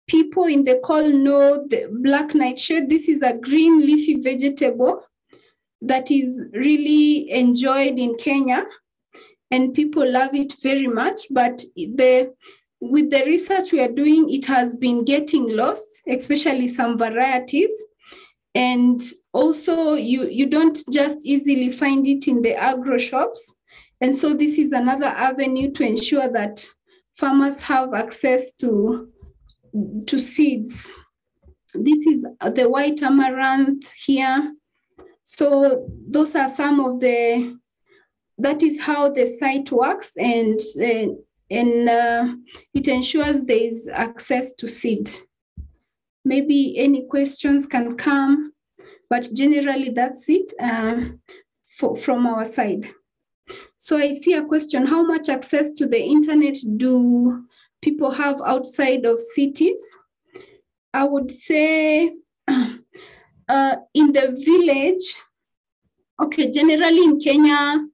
people in the call know the black nightshade. This is a green leafy vegetable that is really enjoyed in Kenya, and people love it very much. But with the research we are doing, it has been getting lost, especially some varieties. And also you don't just easily find it in the agro shops. And so this is another avenue to ensure that farmers have access to seeds. This is the white amaranth here. So those are some of that is how the site works, and it ensures there is access to seed. Maybe any questions can come, but generally that's it from our side. So I see a question: how much access to the internet do people have outside of cities? I would say in the village, okay, generally in Kenya,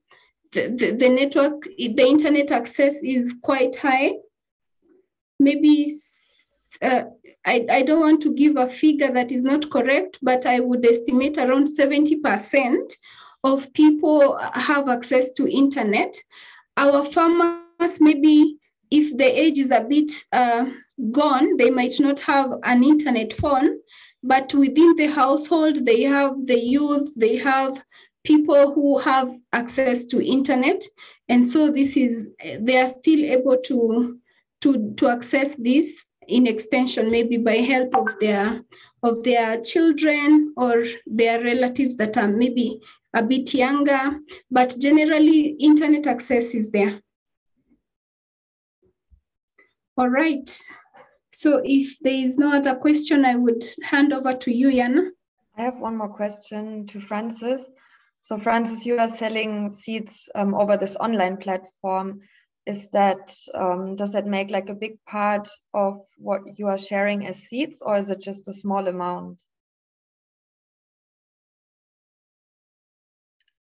the network, the internet access is quite high. Maybe, I don't want to give a figure that is not correct, but I would estimate around 70% of people have access to internet. Our farmers, maybe if the age is a bit gone, they might not have an internet phone, but within the household, they have the youth, they have people who have access to internet. And so they are still able to access this in extension, maybe by help of their children or their relatives that are maybe a bit younger, but generally internet access is there. All right. So if there is no other question, I would hand over to you, Yana. I have one more question to Francis. So Francis, you are selling seeds over this online platform. Does that make like a big part of what you are sharing as seeds, or is it just a small amount?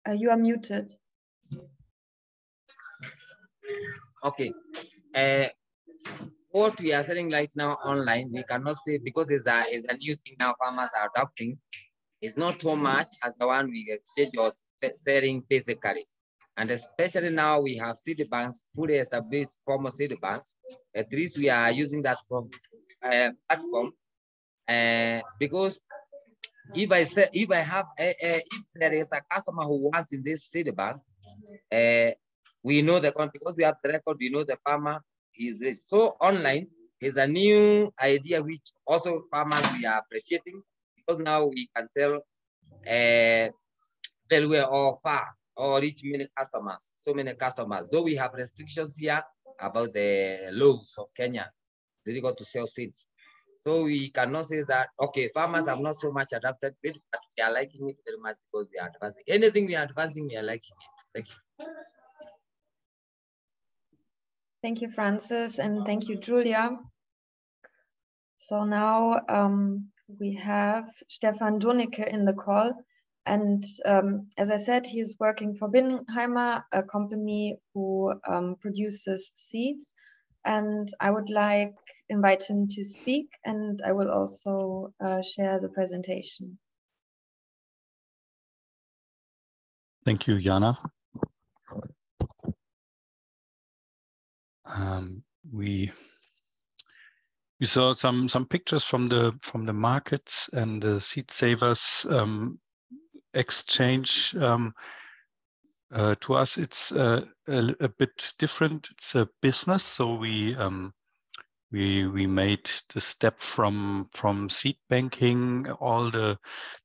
You are muted. Okay. What we are selling right now online, we cannot say, because it's a new thing now farmers are adopting. It's not so much as the one we exchange or selling physically. And especially now we have seed banks, fully established formal seed banks. At least we are using that platform. Because if there is a customer who wants in this seed bank, we know because we have the record, we know the farmer is so online, is a new idea which also farmers we are appreciating, because now we can sell very well or far or reach many customers, so many customers. Though we have restrictions here about the laws of Kenya, it's difficult to sell seeds. So we cannot say that, okay, farmers have not so much adapted to it, but we are liking it very much because we are advancing. Anything we are advancing, we are liking it. Thank you. Thank you, Francis, and thank you, Julia. So now we have Stefan Dunicke in the call. And as I said, he is working for Binnenheimer, a company who produces seeds. And I would like invite him to speak, and I will also share the presentation. Thank you, Jana. We saw some pictures from the markets and the seed savers exchange. To us, it's a bit different. It's a business, so we made the step from seed banking, all the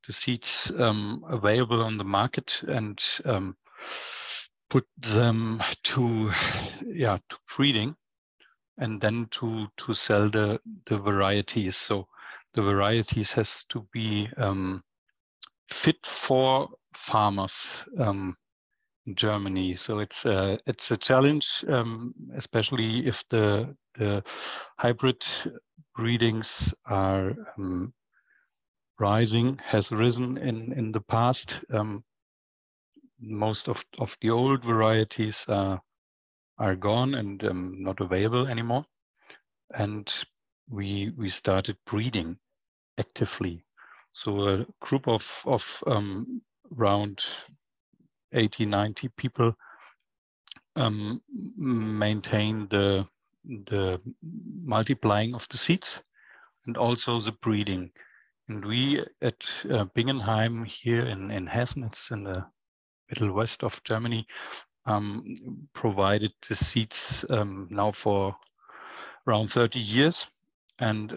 seeds available on the market, and put them to breeding, and then to sell the varieties. So the varieties has to be fit for farmers in Germany. So it's a challenge, especially if the hybrid breedings are has risen in the past. Most of the old varieties are gone and not available anymore. And we started breeding actively. So a group of around 80, 90 people maintain the multiplying of the seeds and also the breeding. And we at Bingenheim here in Hessen, it's in the middle west of Germany, provided the seeds now for around 30 years and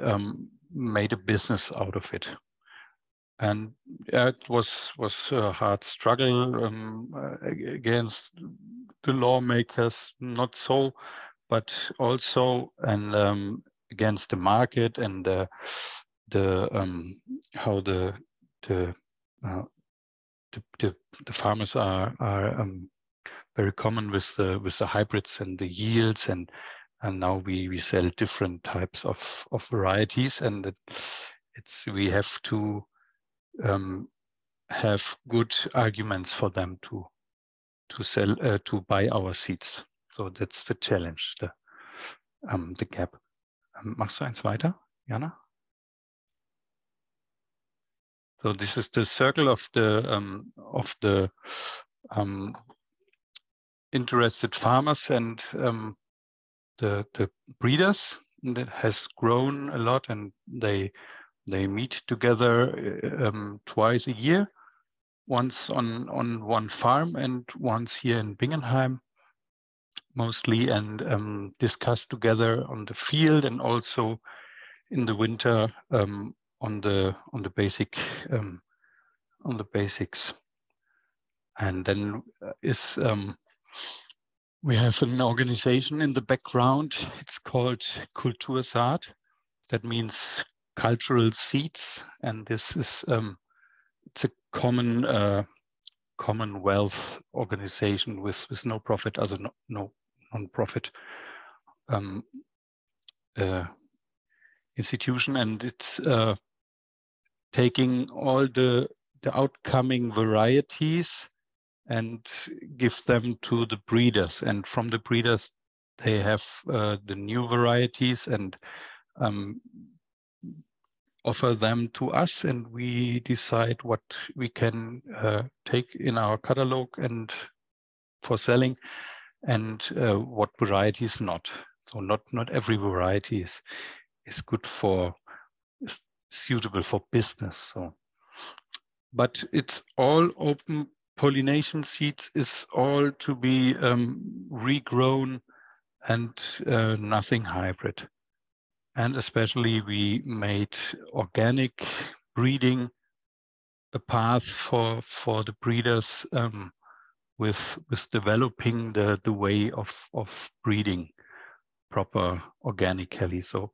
made a business out of it. And it was a hard struggle against the lawmakers, not so, but also against the market and how the farmers are very common with the hybrids and the yields, and now we sell different types of varieties, and we have to have good arguments for them to sell to buy our seeds. So that's the challenge, the gap. Machst du eins weiter, Jana? So this is the circle of the interested farmers and the breeders. And it has grown a lot, and they meet together twice a year, once on one farm and once here in Bingenheim mostly, and discuss together on the field and also in the winter on the basics. And then we have an organization in the background. It's called Kultursaat. That means cultural seeds, and this is it's a commonwealth organization with no profit, as a no non-profit institution, and it's taking all the outcoming varieties and give them to the breeders, and from the breeders they have the new varieties and offer them to us, and we decide what we can take in our catalog and for selling, and what varieties not. So not every variety is good suitable for business. So, but it's all open pollination seeds is all to be regrown and nothing hybrid. And especially we made organic breeding a path for the breeders with developing the way of breeding proper organically. So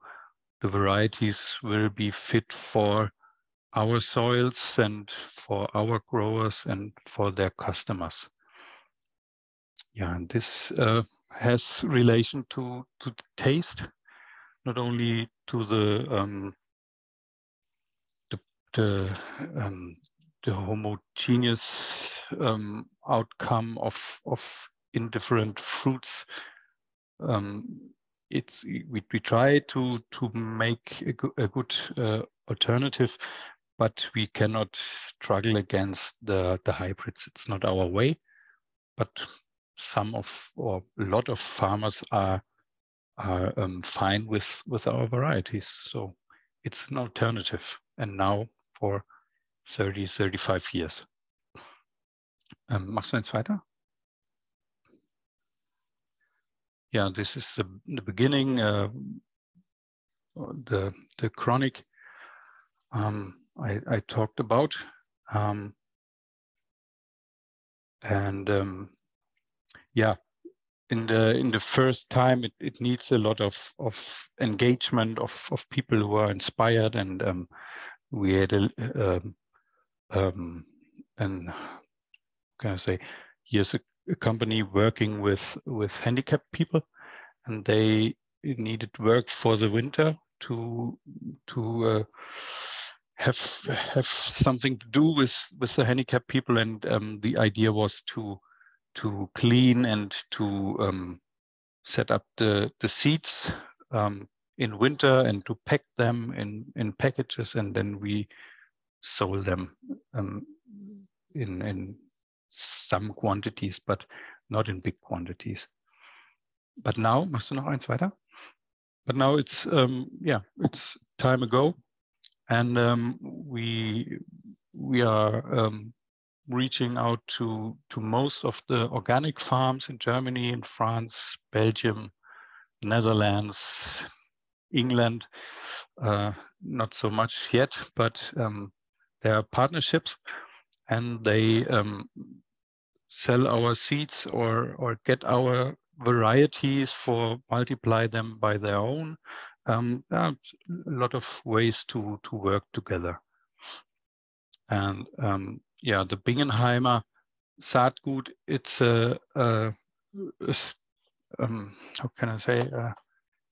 the varieties will be fit for our soils and for our growers and for their customers. Yeah, and this has relation to the taste, not only to the homogeneous outcome of indifferent fruits. We try to make a good alternative, but we cannot struggle against the hybrids. It's not our way, but a lot of farmers are fine with our varieties. So it's an alternative, and now for 35 years. Machst du jetzt weiter? Yeah, this is the beginning, the chronic I talked about, yeah, in the first time it needs a lot of engagement of people who are inspired, and we had and can I say, here's a company working with handicapped people, and they needed work for the winter to have something to do with the handicapped people, and the idea was to clean and to set up the seeds in winter and to pack them in packages, and then we sold them in some quantities, but not in big quantities. But now, machst du noch eins weiter? But now it's it's time ago, and we are reaching out to most of the organic farms in Germany, in France, Belgium, Netherlands, England. Not so much yet, but there are partnerships, and they sell our seeds or get our varieties for multiply them by their own. A lot of ways to work together. And yeah, the Bingenheimer Saatgut, it's how can I say,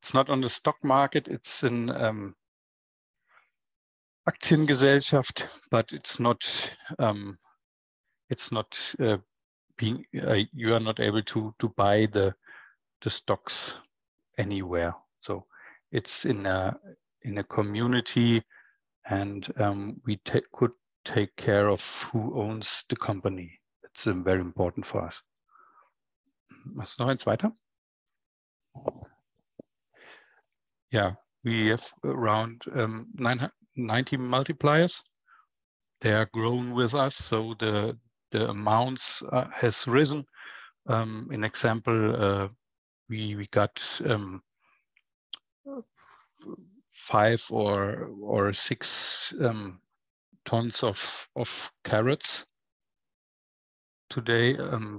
it's not on the stock market, it's an Aktiengesellschaft, but it's not being you are not able to buy the stocks anywhere. So it's in a community, and we could take care of who owns the company. It's very important for us. Machst du noch eins weiter? Yeah, we have around 90 multipliers. They are grown with us, so the amounts has risen. In example, we got 5 or 6 tons of carrots today,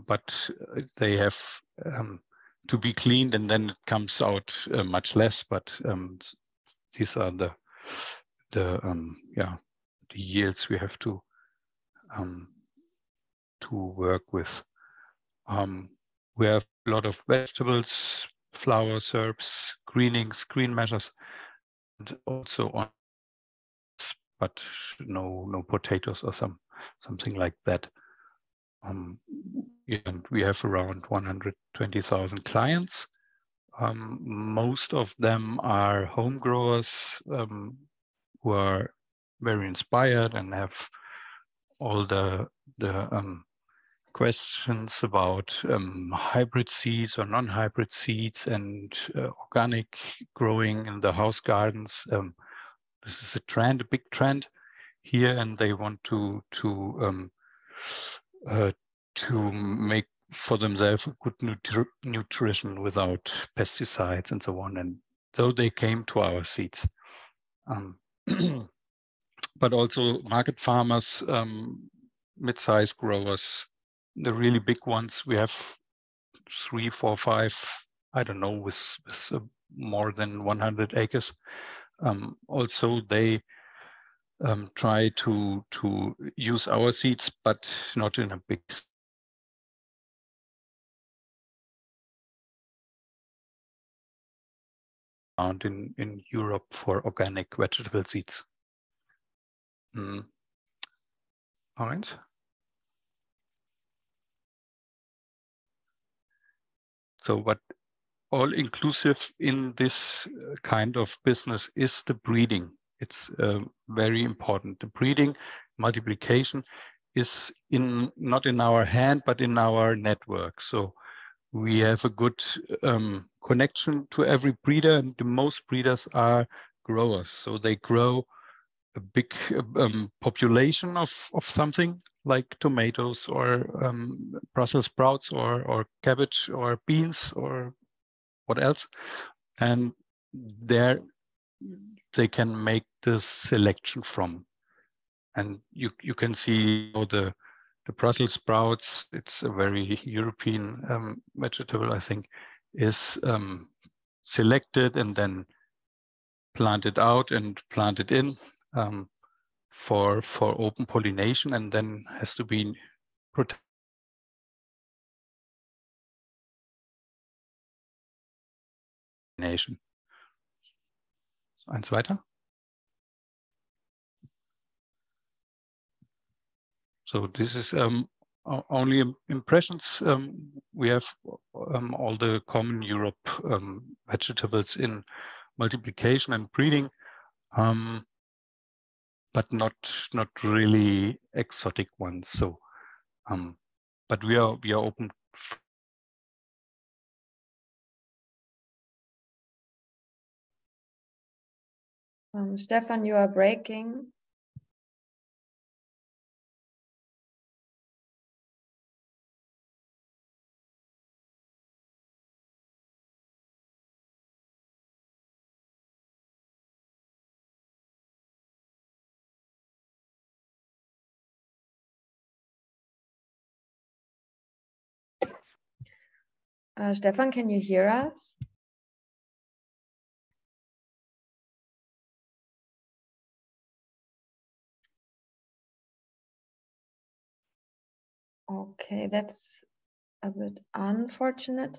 but they have to be cleaned, and then it comes out much less. But these are the yields we have to work with. We have a lot of vegetables, flowers, herbs, greenings, green measures, and also on, but no potatoes or something like that. And we have around 120,000 clients. Most of them are home growers who are very inspired and have all the questions about hybrid seeds or non-hybrid seeds and organic growing in the house gardens. This is a trend, a big trend here, and they want to make for themselves good nutrition without pesticides and so on. And so they came to our seeds. But also market farmers, mid-sized growers, the really big ones. We have 3, 4, 5, I don't know, with more than 100 acres. Also, they try to use our seeds, but not in a big amount in Europe for organic vegetable seeds. All right. So what all inclusive in this kind of business is the breeding. It's very important. The breeding, multiplication is not in our hand, but in our network. So we have a good connection to every breeder, and the most breeders are growers. So they grow a big population of something like tomatoes or Brussels sprouts or cabbage or beans or what else, and there they can make the selection from. And you can see how the Brussels sprouts, it's a very European vegetable, I think, is selected and then planted out and planted in for open pollination, and then has to be protected. Eins weiter. So this is only impressions. We have all the common Europe vegetables in multiplication and breeding, but not really exotic ones. So, but we are open. Stefan, you are breaking. Stefan, can you hear us? Okay, that's a bit unfortunate.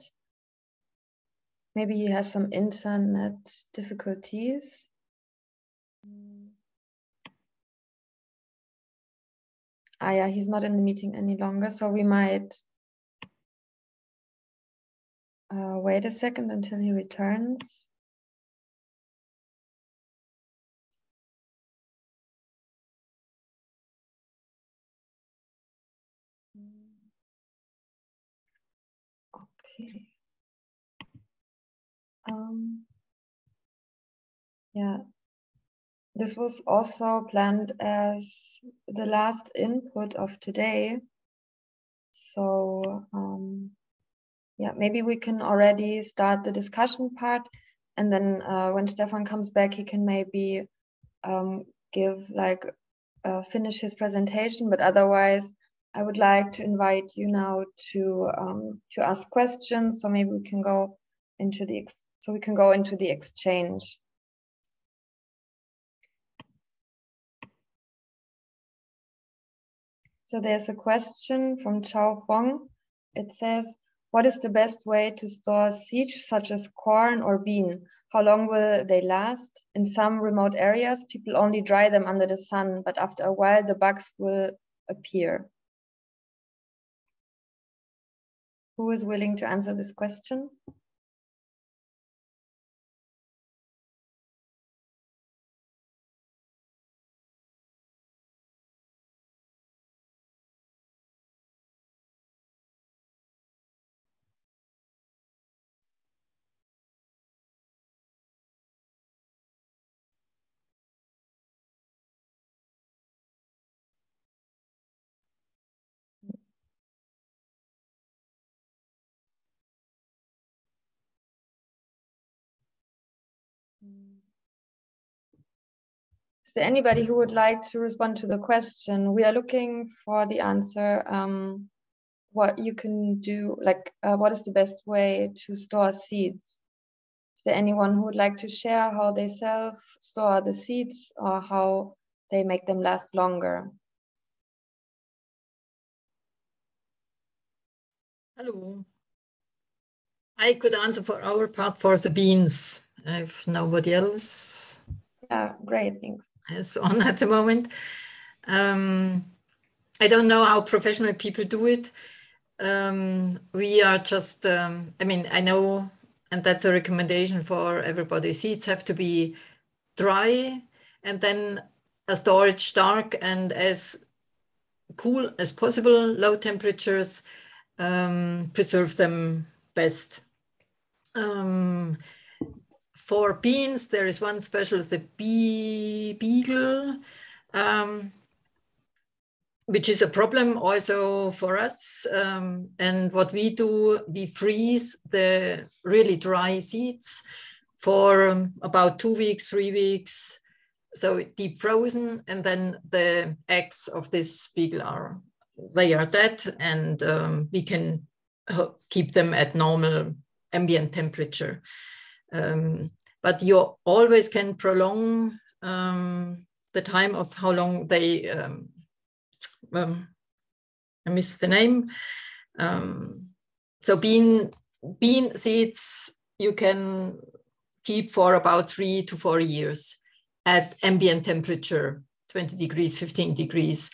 Maybe he has some internet difficulties. Yeah, he's not in the meeting any longer, so we might wait a second until he returns. Okay. Yeah, this was also planned as the last input of today. So yeah, maybe we can already start the discussion part, and then when Stefan comes back, he can maybe finish his presentation. But otherwise, I would like to invite you now to ask questions. So maybe we can go into the exchange. So there's a question from Chao Fong. It says, what is the best way to store seeds such as corn or bean? How long will they last? In some remote areas, people only dry them under the sun, but after a while, the bugs will appear. Who is willing to answer this question? Is there anybody who would like to respond to the question? We are looking for the answer. What you can do, like what is the best way to store seeds? Is there anyone who would like to share how they self-store the seeds or how they make them last longer? Hello. I could answer for our part for the beans, if nobody else. Yeah, great, thanks. Is on at the moment. I don't know how professional people do it. We are just, I mean, I know, and that's a recommendation for everybody. Seeds have to be dry and then a storage dark and as cool as possible, low temperatures, preserve them best. For beans, there is one special, the beagle, which is a problem also for us. And what we do, we freeze the really dry seeds for about 2 weeks, 3 weeks, so deep frozen, and then the eggs of this beagle they are dead, and we can keep them at normal ambient temperature. But you always can prolong the time of how long they, I missed the name. So bean seeds you can keep for about 3 to 4 years at ambient temperature, 20 degrees, 15 degrees.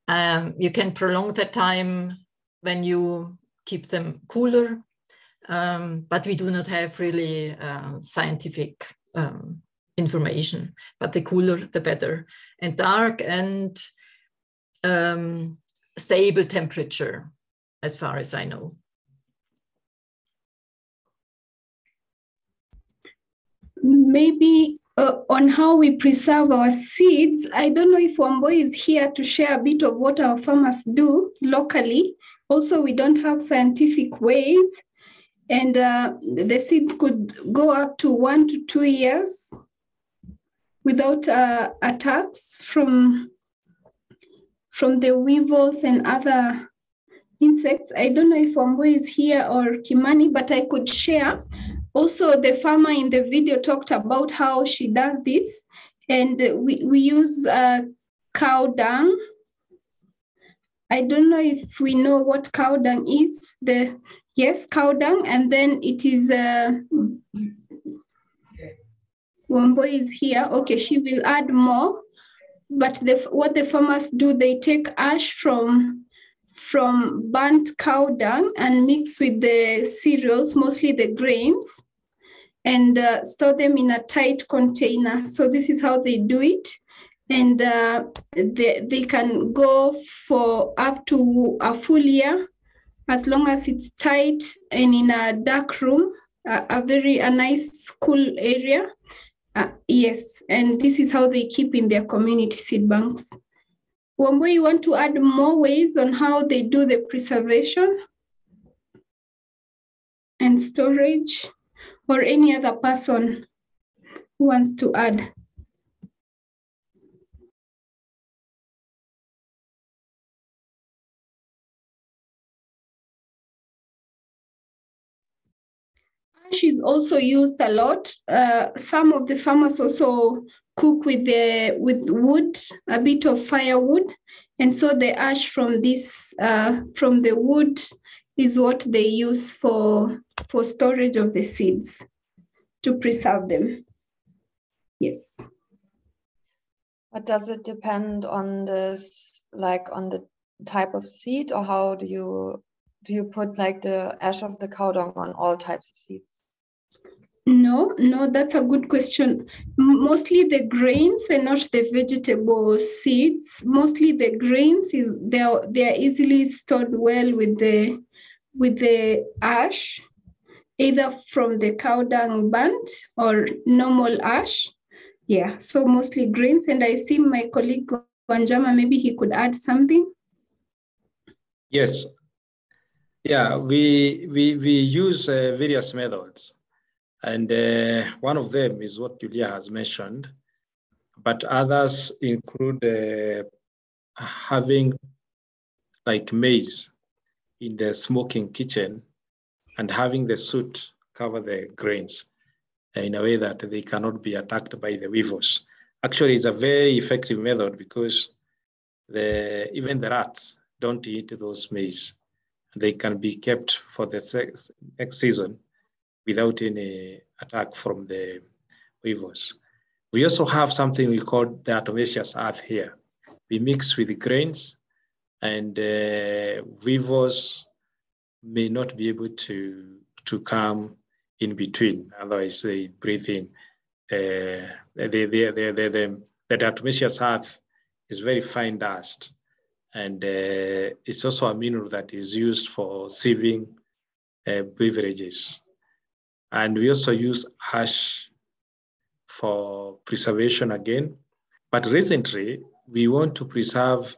You can prolong that time when you keep them cooler, but we do not have really scientific information, but the cooler, the better. And dark and stable temperature, as far as I know. Maybe on how we preserve our seeds, I don't know if Wambo is here to share a bit of what our farmers do locally. Also, we don't have scientific ways, and the seeds could go up to 1 to 2 years without attacks from the weevils and other insects. I don't know if Wambo is here or Kimani, but I could share. Also, the farmer in the video talked about how she does this, and we use cow dung. I don't know if we know what cow dung is. Yes, cow dung, and then it is, Wambo is here. Okay, she will add more. But what the farmers do, they take ash from burnt cow dung and mix with the cereals, mostly the grains, and store them in a tight container. So this is how they do it. And they can go for up to a full year, as long as it's tight and in a dark room, a nice cool area. Yes, and this is how they keep in their community seed banks. Wambo, you want to add more ways on how they do the preservation and storage, or any other person who wants to add? Ash is also used a lot. Some of the farmers also cook with wood, a bit of firewood, and so the ash from the wood is what they use for storage of the seeds to preserve them. Yes. But does it depend on this, like on the type of seed, or how do you put like the ash of the cow dung on all types of seeds? No, that's a good question. Mostly the grains and not the vegetable seeds. Mostly the grains they are easily stored well with the ash, either from the cow dung burnt or normal ash. Yeah, so mostly grains. And I see my colleague Wanjama, maybe he could add something. Yes. Yeah, we use various methods. And one of them is what Julia has mentioned, but others include having like maize in the smoking kitchen and having the soot cover the grains in a way that they cannot be attacked by the weevils. Actually, it's a very effective method because even the rats don't eat those maize. They can be kept for the next season without any attack from the weevils. We also have something we call the diatomaceous earth here. We mix with the grains, and weevils may not be able to come in between, otherwise they breathe in. The diatomaceous earth is very fine dust, and it's also a mineral that is used for sieving beverages. And we also use ash for preservation again. But recently, we want to preserve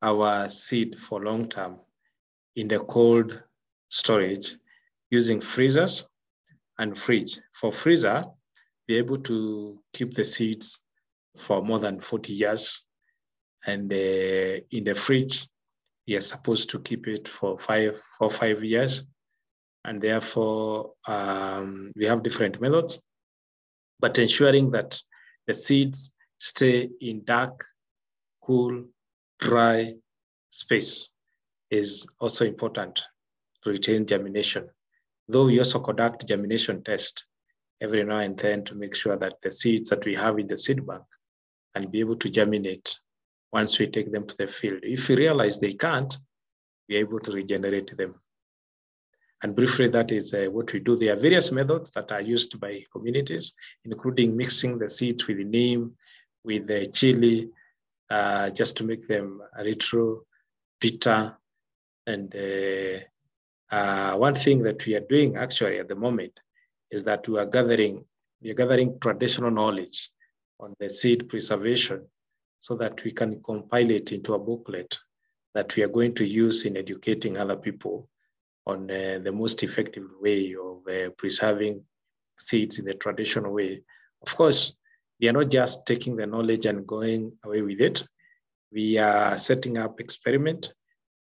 our seed for long term in the cold storage using freezers and fridge. For freezer, be able to keep the seeds for more than 40 years. And in the fridge, you're supposed to keep it for 5 years. And therefore, we have different methods, but ensuring that the seeds stay in dark, cool, dry space is also important to retain germination. Though we also conduct germination tests every now and then to make sure that the seeds that we have in the seed bank can be able to germinate once we take them to the field. If we realize they can't, we're able to regenerate them. And briefly, that is what we do. There are various methods that are used by communities, including mixing the seeds with neem, with the chili, just to make them a little bitter. And one thing that we are doing actually at the moment is that we are gathering traditional knowledge on the seed preservation so that we can compile it into a booklet that we are going to use in educating other people on the most effective way of preserving seeds in the traditional way. Of course, we are not just taking the knowledge and going away with it. We are setting up experiment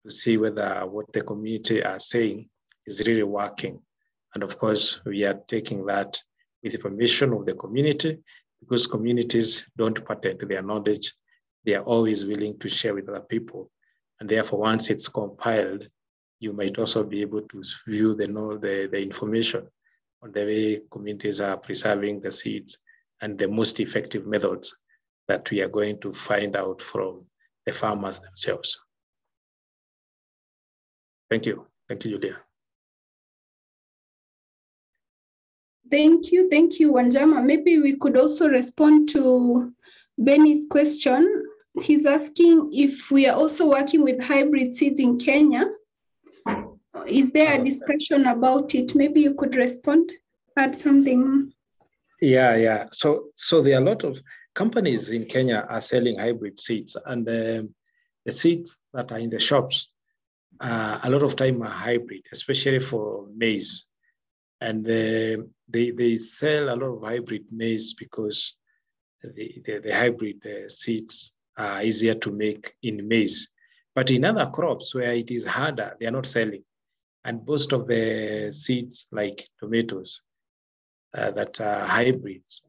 to see whether what the community are saying is really working. And of course, we are taking that with the permission of the community, because communities don't patent their knowledge. They are always willing to share with other people. And therefore, once it's compiled, you might also be able to view the information on the way communities are preserving the seeds and the most effective methods that we are going to find out from the farmers themselves. Thank you. Thank you, Julia. Thank you, Wanjama. Maybe we could also respond to Benny's question. He's asking if we are also working with hybrid seeds in Kenya. Is there a discussion about it? Maybe you could respond, add something. Yeah. So there are a lot of companies in Kenya are selling hybrid seeds, and the seeds that are in the shops a lot of time are hybrid, especially for maize. And they sell a lot of hybrid maize because the hybrid seeds are easier to make in maize. But in other crops where it is harder, they are not selling. And most of the seeds, like tomatoes, that are hybrids,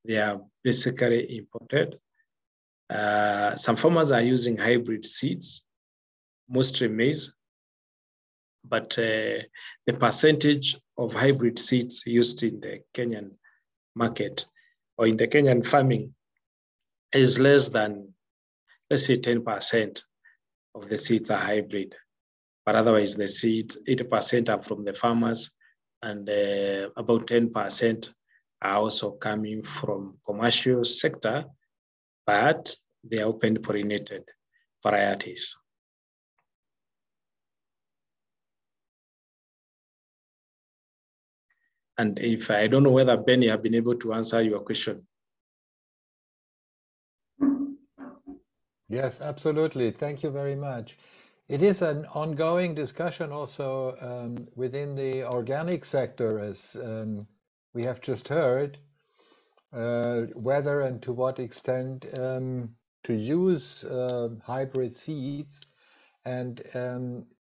they are basically imported. Some farmers are using hybrid seeds, mostly maize, but the percentage of hybrid seeds used in the Kenyan market or in the Kenyan farming is less than, let's say, 10% of the seeds are hybrid. But otherwise, the seeds, 80% are from the farmers, and about 10% are also coming from commercial sector, but they are open pollinated varieties. And if I don't know whether Benny have been able to answer your question. Yes, absolutely. Thank you very much. It is an ongoing discussion also within the organic sector, as we have just heard, whether and to what extent to use hybrid seeds. And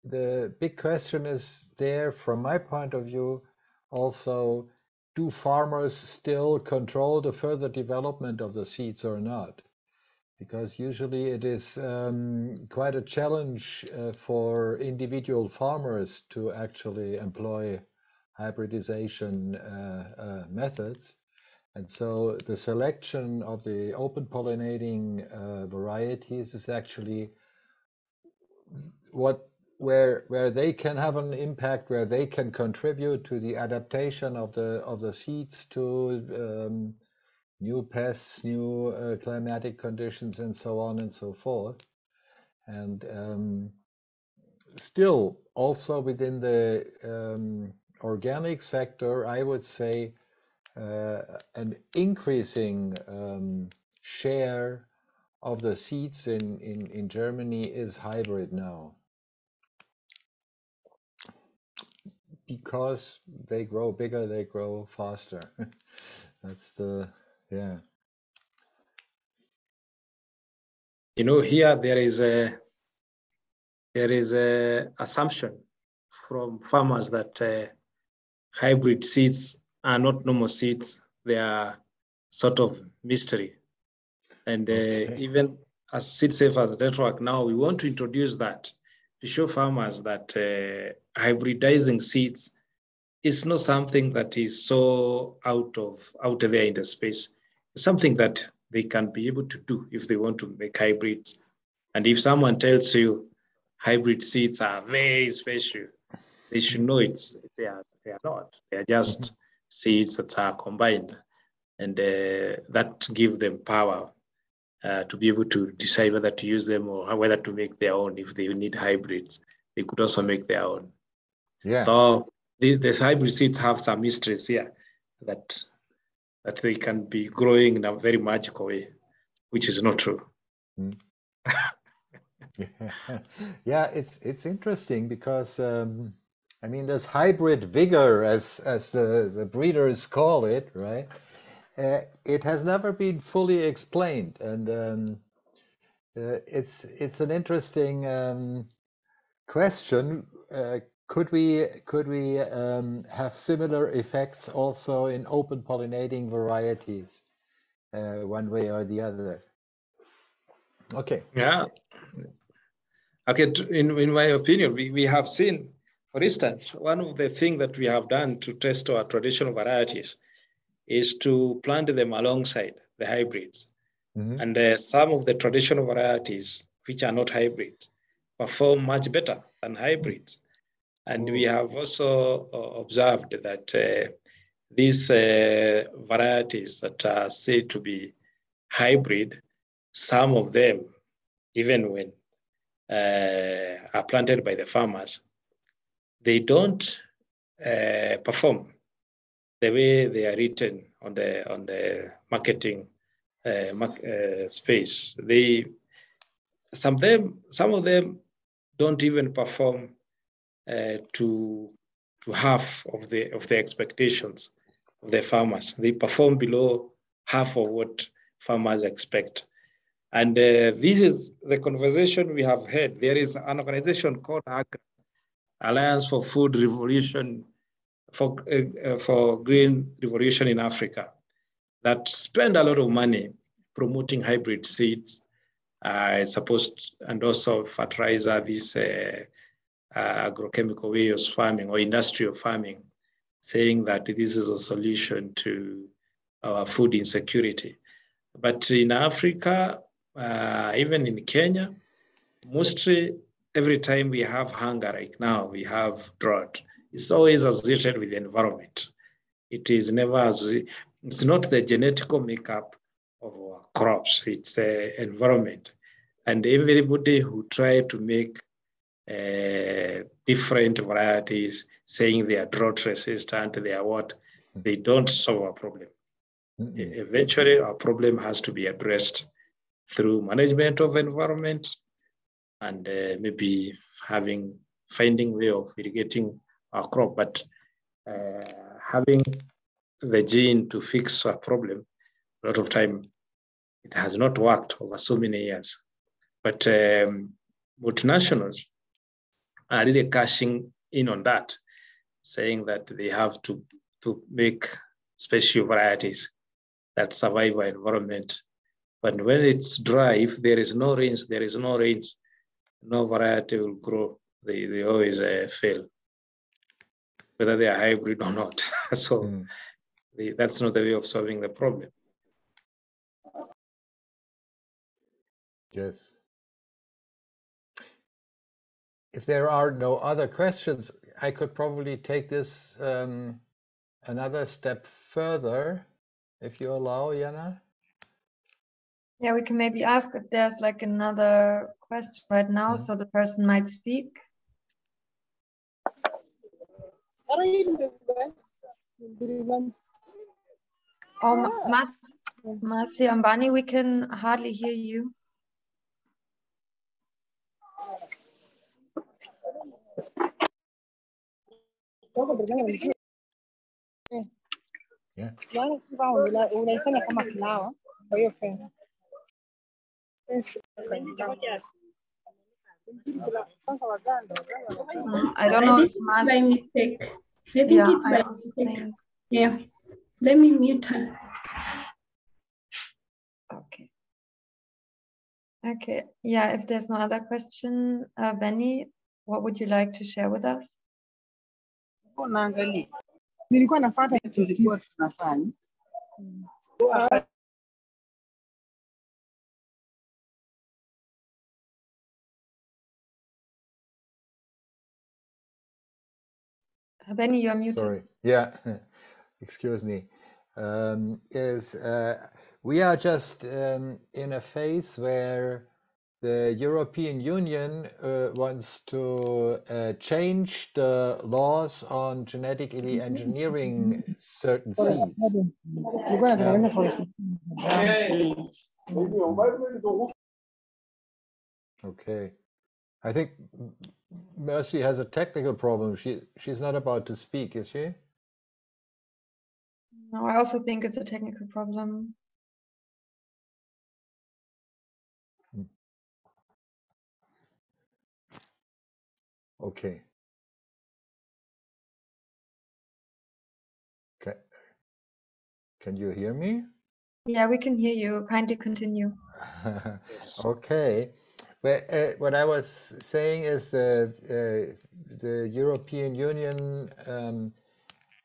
the big question is there, from my point of view, also, do farmers still control the further development of the seeds or not? Because usually it is quite a challenge for individual farmers to actually employ hybridization methods. And so the selection of the open pollinating varieties is actually where they can have an impact, where they can contribute to the adaptation of the seeds to new pests, new climatic conditions, and so on and so forth. And still, also within the organic sector, I would say an increasing share of the seeds in Germany is hybrid now, because they grow bigger, they grow faster. That's the, yeah. You know, here there is a assumption from farmers that hybrid seeds are not normal seeds. They are sort of mystery. And even as Seed Savers Network now, we want to introduce that to show farmers that hybridizing seeds is not something that is so out there in the space. It's something that they can be able to do if they want to make hybrids. And if someone tells you hybrid seeds are very special, they should know they are not. They are just seeds that are combined, and that give them power to be able to decide whether to use them or whether to make their own. If they need hybrids, they could also make their own. Yeah. So the hybrid seeds have some mysteries here that they can be growing in a very magical way, which is not true. Yeah, it's interesting because I mean, this hybrid vigor, as the breeders call it, right? It has never been fully explained, and it's an interesting question. Could we have similar effects also in open pollinating varieties, one way or the other? Okay. Yeah. Okay. In my opinion, we have seen, for instance, one of the things that we have done to test our traditional varieties is to plant them alongside the hybrids. And some of the traditional varieties, which are not hybrids, perform much better than hybrids. And we have also observed that these varieties that are said to be hybrid, some of them, even when are planted by the farmers, they don't perform the way they are written on the marketing space. Some of them don't even perform to half of the expectations of the farmers. They perform below half of what farmers expect. And this is the conversation we have had. There is an organization called AGRA, Alliance for Food Revolution, for Green Revolution in Africa, that spend a lot of money promoting hybrid seeds, and also fertilizer, this agrochemical way of farming or industrial farming, saying that this is a solution to our food insecurity. But in Africa, even in Kenya, mostly every time we have hunger right now, we have drought, it's always associated with the environment. It is never, it's not the genetical makeup of our crops, it's environment. And everybody who try to make different varieties, saying they are drought resistant, they are what, they don't solve our problem. Eventually, our problem has to be addressed through management of environment and maybe finding way of irrigating our crop. But having the gene to fix a problem, a lot of time it has not worked over so many years. But multinationals are really cashing in on that, saying that they have to make special varieties that survive our environment. But when it's dry, if there is no rains, no variety will grow. They always fail, whether they are hybrid or not. So that's not the way of solving the problem. Yes. If there are no other questions, I could probably take this another step further, if you allow, Jana. Yeah, we can maybe ask if there's like another question right now, so the person might speak. Oh, Masi Ambani, we can hardly hear you. Yeah. I don't know if by mistake. I think yeah, it's by mistake. Yeah. Let me mute her. Okay. Okay. Yeah, if there's no other question, Benny, what would you like to share with us? Nilikuwa nafuata tulikuwa tunafanya. Benny, you're muted. Sorry. Yeah. Excuse me. We are just in a phase where the European Union wants to change the laws on genetically engineering certain seeds. Okay. I think Mercy has a technical problem. She's not about to speak, is she? No, I also think it's a technical problem. Okay. Can you hear me? Yeah, we can hear you. Kindly continue. Okay. Well, what I was saying is that the European Union,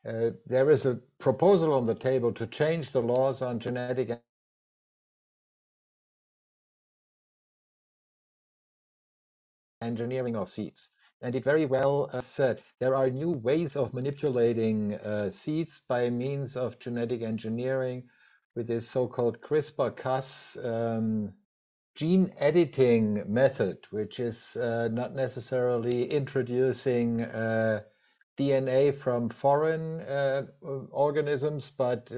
there is a proposal on the table to change the laws on genetic engineering of seeds. And it very well said there are new ways of manipulating seeds by means of genetic engineering with this so-called CRISPR-Cas gene editing method, which is not necessarily introducing DNA from foreign organisms, but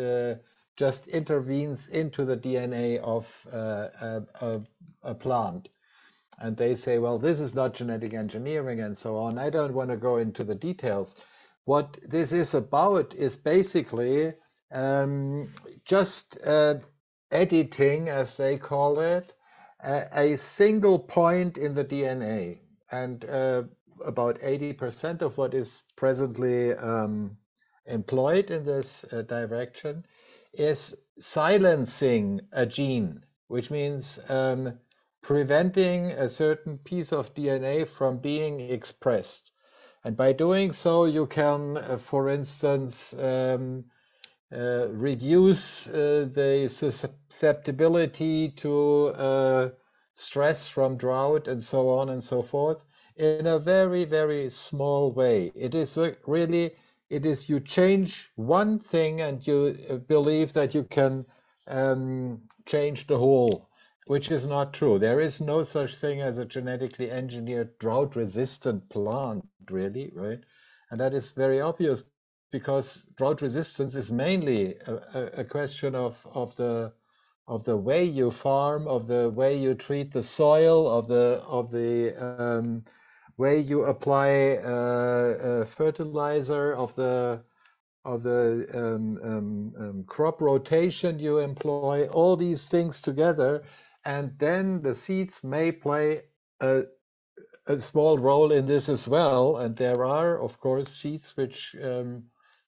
just intervenes into the DNA of a plant. And they say, well, this is not genetic engineering and so on. I don't want to go into the details. What this is about is basically just editing, as they call it, a single point in the DNA. And about 80% of what is presently employed in this direction is silencing a gene, which means preventing a certain piece of DNA from being expressed. And by doing so, you can, for instance, reduce the susceptibility to stress from drought and so on and so forth in a very, very small way. It is really, it is you change one thing and you believe that you can change the whole, which is not true. There is no such thing as a genetically engineered drought-resistant plant, really, right? And that is very obvious because drought resistance is mainly a question of the way you farm, of the way you treat the soil, of the way you apply fertilizer, of the crop rotation you employ, all these things together, and then the seeds may play a small role in this as well. And there are, of course, seeds which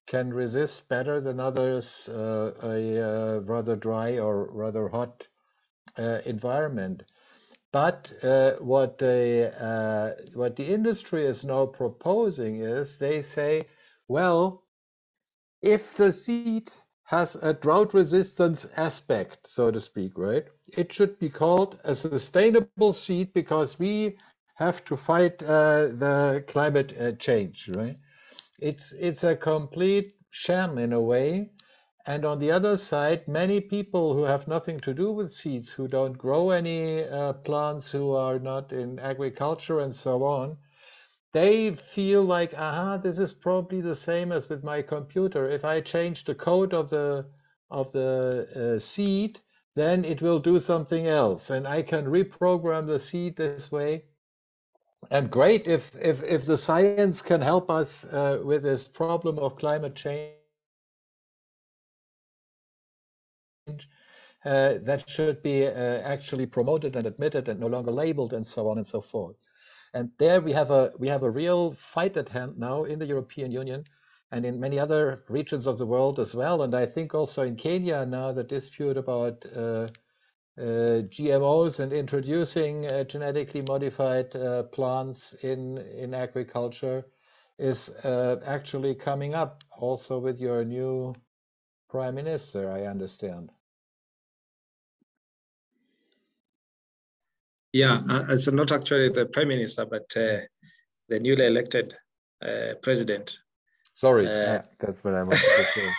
can resist better than others a rather dry or rather hot environment. But what the industry is now proposing is, they say, well, if the seed has a drought resistance aspect, so to speak, right, it should be called a sustainable seed because we have to fight the climate change, right? It's a complete sham in a way. And on the other side, many people who have nothing to do with seeds, who don't grow any plants, who are not in agriculture and so on, they feel like, aha, this is probably the same as with my computer. If I change the code of the seed, then it will do something else, and I can reprogram the seed this way. And great if the science can help us with this problem of climate change. That should be actually promoted and admitted and no longer labeled and so on and so forth. And there we have a real fight at hand now in the European Union and in many other regions of the world as well. And I think also in Kenya now, the dispute about GMOs and introducing genetically modified plants in agriculture is actually coming up also with your new Prime Minister, I understand. Yeah, it's not actually the Prime Minister, but the newly elected president. Sorry, that's what I wanted to say.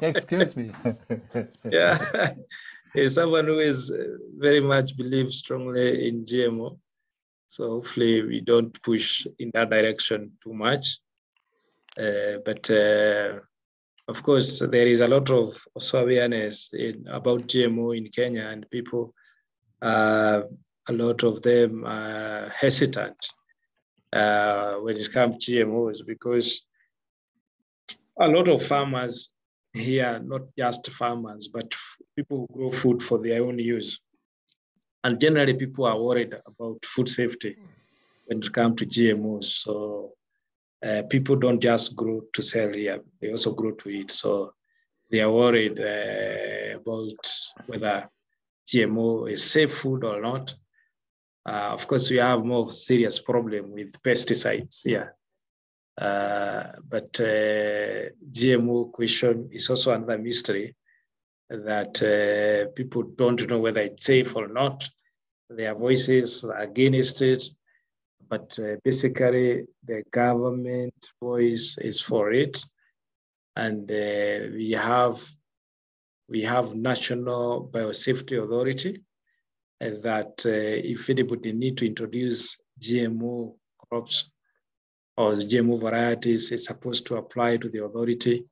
Excuse me. Yeah, he's someone who is very much believes strongly in GMO. So hopefully we don't push in that direction too much. But of course, there is a lot of also awareness about GMO in Kenya, and people, a lot of them are hesitant when it comes to GMOs, because a lot of farmers here, not just farmers, but people who grow food for their own use. And generally people are worried about food safety when it comes to GMOs. So people don't just grow to sell here, they also grow to eat. So they are worried about whether GMO is safe food or not. Of course, we have more serious problem with pesticides here. But GMO question is also another mystery that people don't know whether it's safe or not. Their voices are against it, but basically the government voice is for it. And we have National Biosafety Authority that if anybody need to introduce GMO crops or the GMO varieties, is supposed to apply to the authority.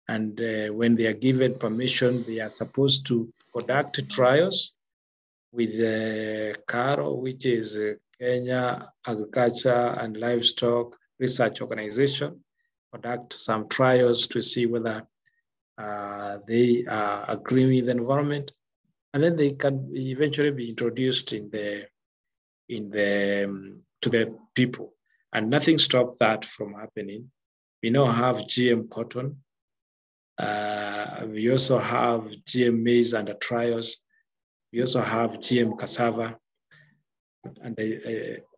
And when they are given permission, they are supposed to conduct trials with CARO, which is Kenya Agriculture and Livestock Research Organization, conduct some trials to see whether they agree with the environment, and then they can eventually be introduced to the people. And nothing stopped that from happening. We now have GM cotton. We also have GM maize under trials. We also have GM cassava. And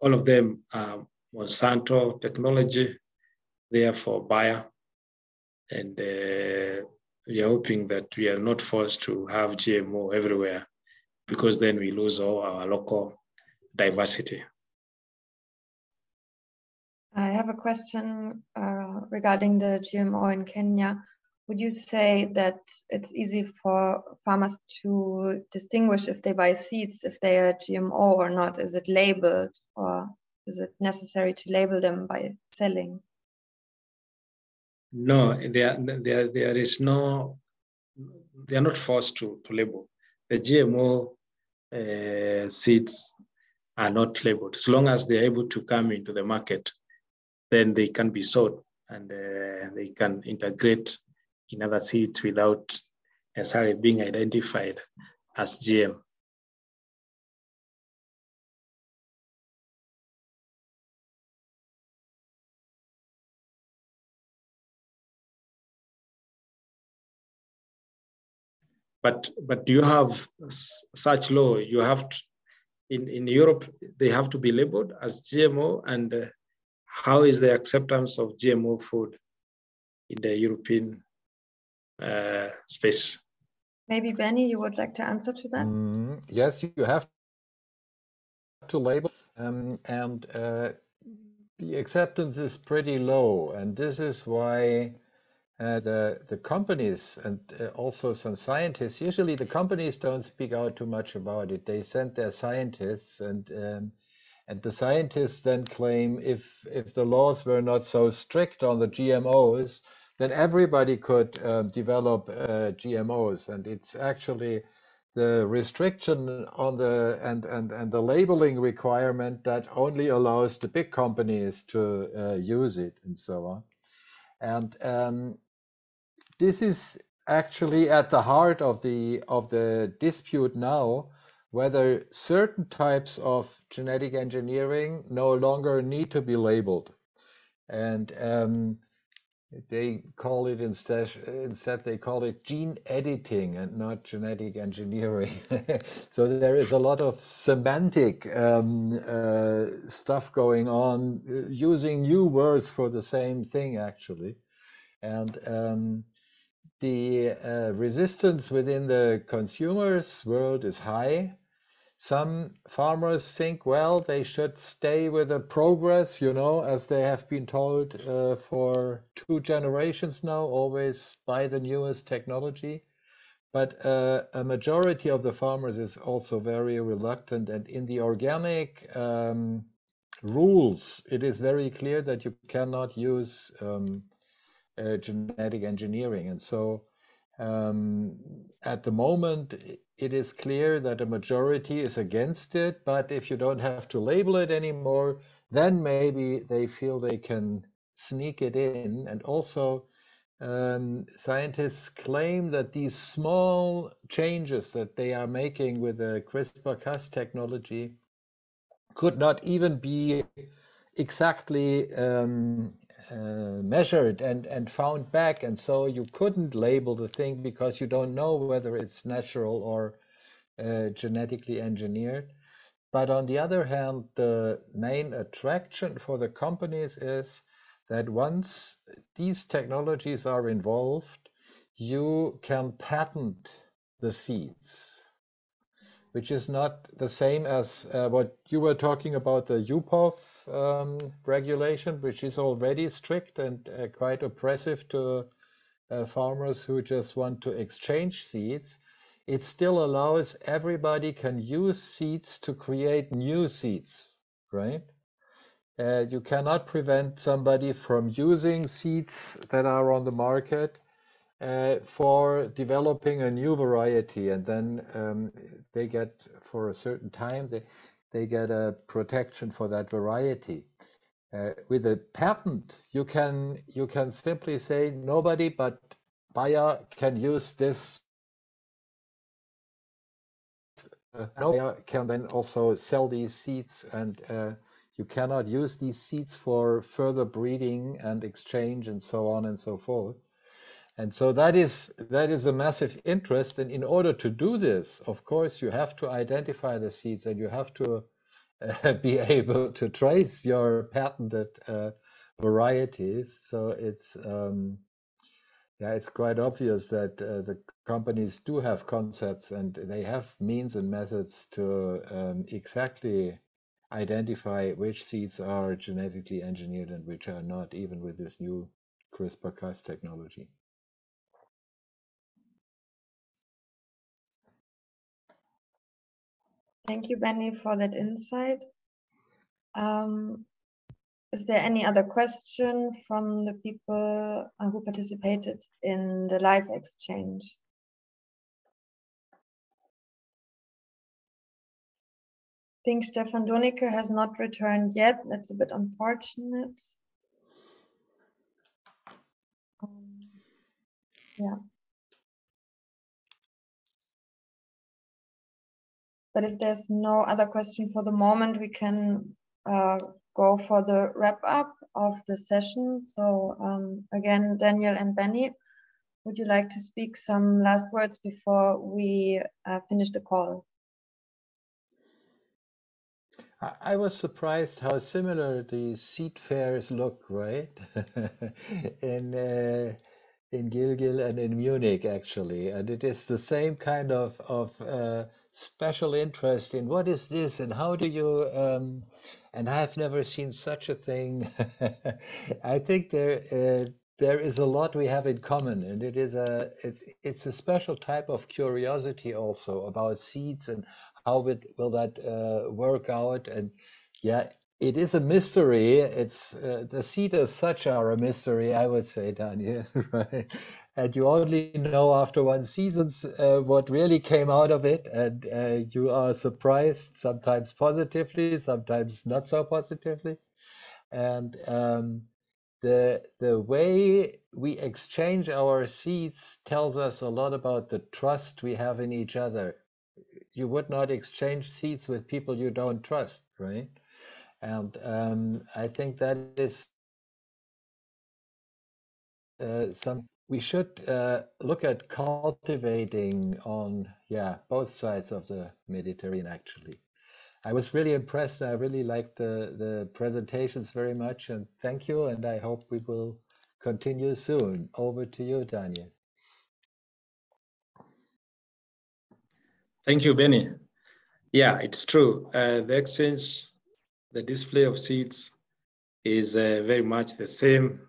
all of them are Monsanto technology, therefore Bayer. And we are hoping that we are not forced to have GMO everywhere, because then we lose all our local diversity. I have a question regarding the GMO in Kenya. Would you say that it's easy for farmers to distinguish if they buy seeds, if they are GMO or not? Is it labeled, or is it necessary to label them by selling? No, there is no, they are not forced to label. The GMO seeds are not labeled. As long as they are able to come into the market, then they can be sold and they can integrate in other seeds without necessarily being identified as GM. But do you have such law? You have to, in Europe, they have to be labeled as GMO, and how is the acceptance of GMO food in the European space? Maybe Benny, you would like to answer to that? Yes, you have to label, and the acceptance is pretty low, and this is why the companies and also some scientists, usually the companies don't speak out too much about it. They send their scientists, and the scientists then claim if the laws were not so strict on the GMOs, then everybody could develop GMOs. And it's actually the restriction on the and the labeling requirement that only allows the big companies to use it and so on. And this is actually at the heart of the dispute now, whether certain types of genetic engineering no longer need to be labeled. And they call it instead they call it gene editing and not genetic engineering. So there is a lot of semantic stuff going on, using new words for the same thing actually. And the resistance within the consumers world is high. Some farmers think, well, they should stay with the progress, you know, as they have been told for 2 generations now, always buy the newest technology. But a majority of the farmers is also very reluctant. And in the organic rules, it is very clear that you cannot use genetic engineering. And so at the moment, it is clear that a majority is against it, but if you don't have to label it anymore, then maybe they feel they can sneak it in. And also, scientists claim that these small changes that they are making with the CRISPR-Cas technology could not even be exactly measured and found back, and so you couldn't label the thing because you don't know whether it's natural or genetically engineered. But on the other hand, the main attraction for the companies is that once these technologies are involved, you can patent the seeds, which is not the same as what you were talking about, the UPOV regulation, which is already strict and quite oppressive to farmers who just want to exchange seeds. It still allows everybody can use seeds to create new seeds, right? You cannot prevent somebody from using seeds that are on the market for developing a new variety, and then they get, for a certain time, they get a protection for that variety. With a patent, you can simply say nobody but Bayer can use this. Bayer can then also sell these seeds, and you cannot use these seeds for further breeding and exchange and so on and so forth. And so that is a massive interest. And in order to do this, of course, you have to identify the seeds, and you have to be able to trace your patented varieties. So it's quite obvious that the companies do have concepts, and they have means and methods to exactly identify which seeds are genetically engineered and which are not, even with this new CRISPR-Cas technology. Thank you, Benny, for that insight. Is there any other question from the people who participated in the live exchange? I think Stefan Donicke has not returned yet. That's a bit unfortunate. Yeah. But if there's no other question for the moment, we can go for the wrap up of the session. So again, Daniel and Benny, would you like to speak some last words before we finish the call? I was surprised how similar the seed fairs look, right? In Gilgil and in Munich, actually. And it is the same kind of special interest in what is this and how do you, and I've never seen such a thing. I think there is a lot we have in common, and it's a special type of curiosity also about seeds and how will that work out. And yeah, it is a mystery. It's the seed as such are a mystery, I would say, Daniel. Right? And you only know after one season what really came out of it, and you are surprised, sometimes positively, sometimes not so positively. And the way we exchange our seeds tells us a lot about the trust we have in each other. You would not exchange seeds with people you don't trust, right? And I think that is some we should look at cultivating on, yeah, both sides of the Mediterranean, actually. I was really impressed. I really liked the presentations very much, and thank you. And I hope we will continue soon. Over to you, Daniel. Thank you, Benny. Yeah, it's true. The exchange, the display of seeds is very much the same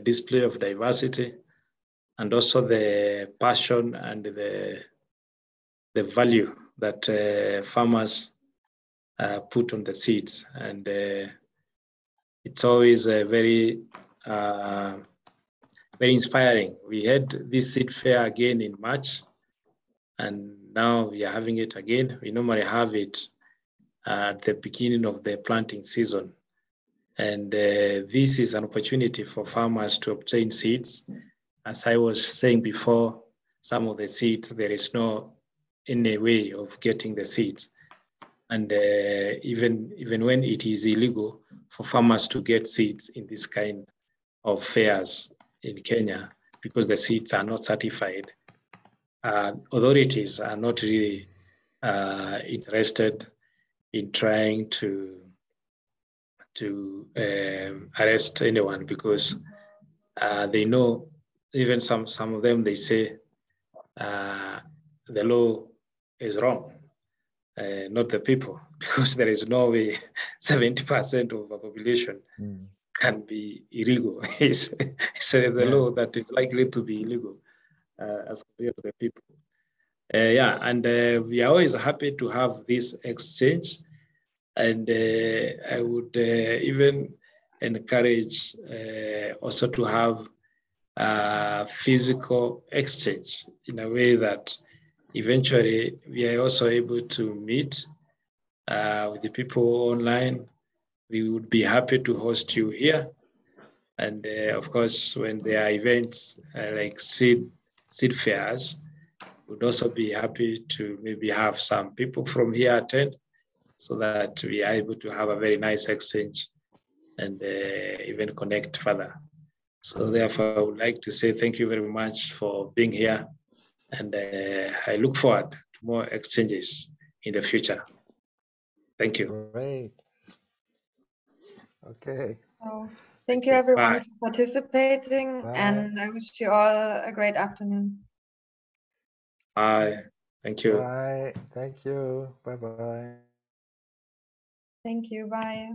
display of diversity, and also the passion and the value that farmers put on the seeds. And it's always very inspiring. We had this seed fair again in March, and now we are having it again. We normally have it at the beginning of the planting season. And this is an opportunity for farmers to obtain seeds. As I was saying before, some of the seeds, there is no any way of getting the seeds. And even when it is illegal for farmers to get seeds in this kind of fairs in Kenya, because the seeds are not certified, authorities are not really interested in trying to arrest anyone, because they know, even some of them, they say the law is wrong, not the people, because there is no way 70% of the population can be illegal. It's a law that is likely to be illegal as compared to the people. Yeah, and we are always happy to have this exchange. And I would even encourage also to have physical exchange in a way that eventually we are also able to meet with the people online. We would be happy to host you here. And of course, when there are events like seed fairs, we'd also be happy to maybe have some people from here attend, so that we are able to have a very nice exchange and even connect further. So therefore, I would like to say thank you very much for being here. And I look forward to more exchanges in the future. Thank you. Great. Okay. So thank you everyone Bye. for participating. Bye. And I wish you all a great afternoon. Bye. Thank you. Bye. Thank you. Bye-bye. Thank you. Bye.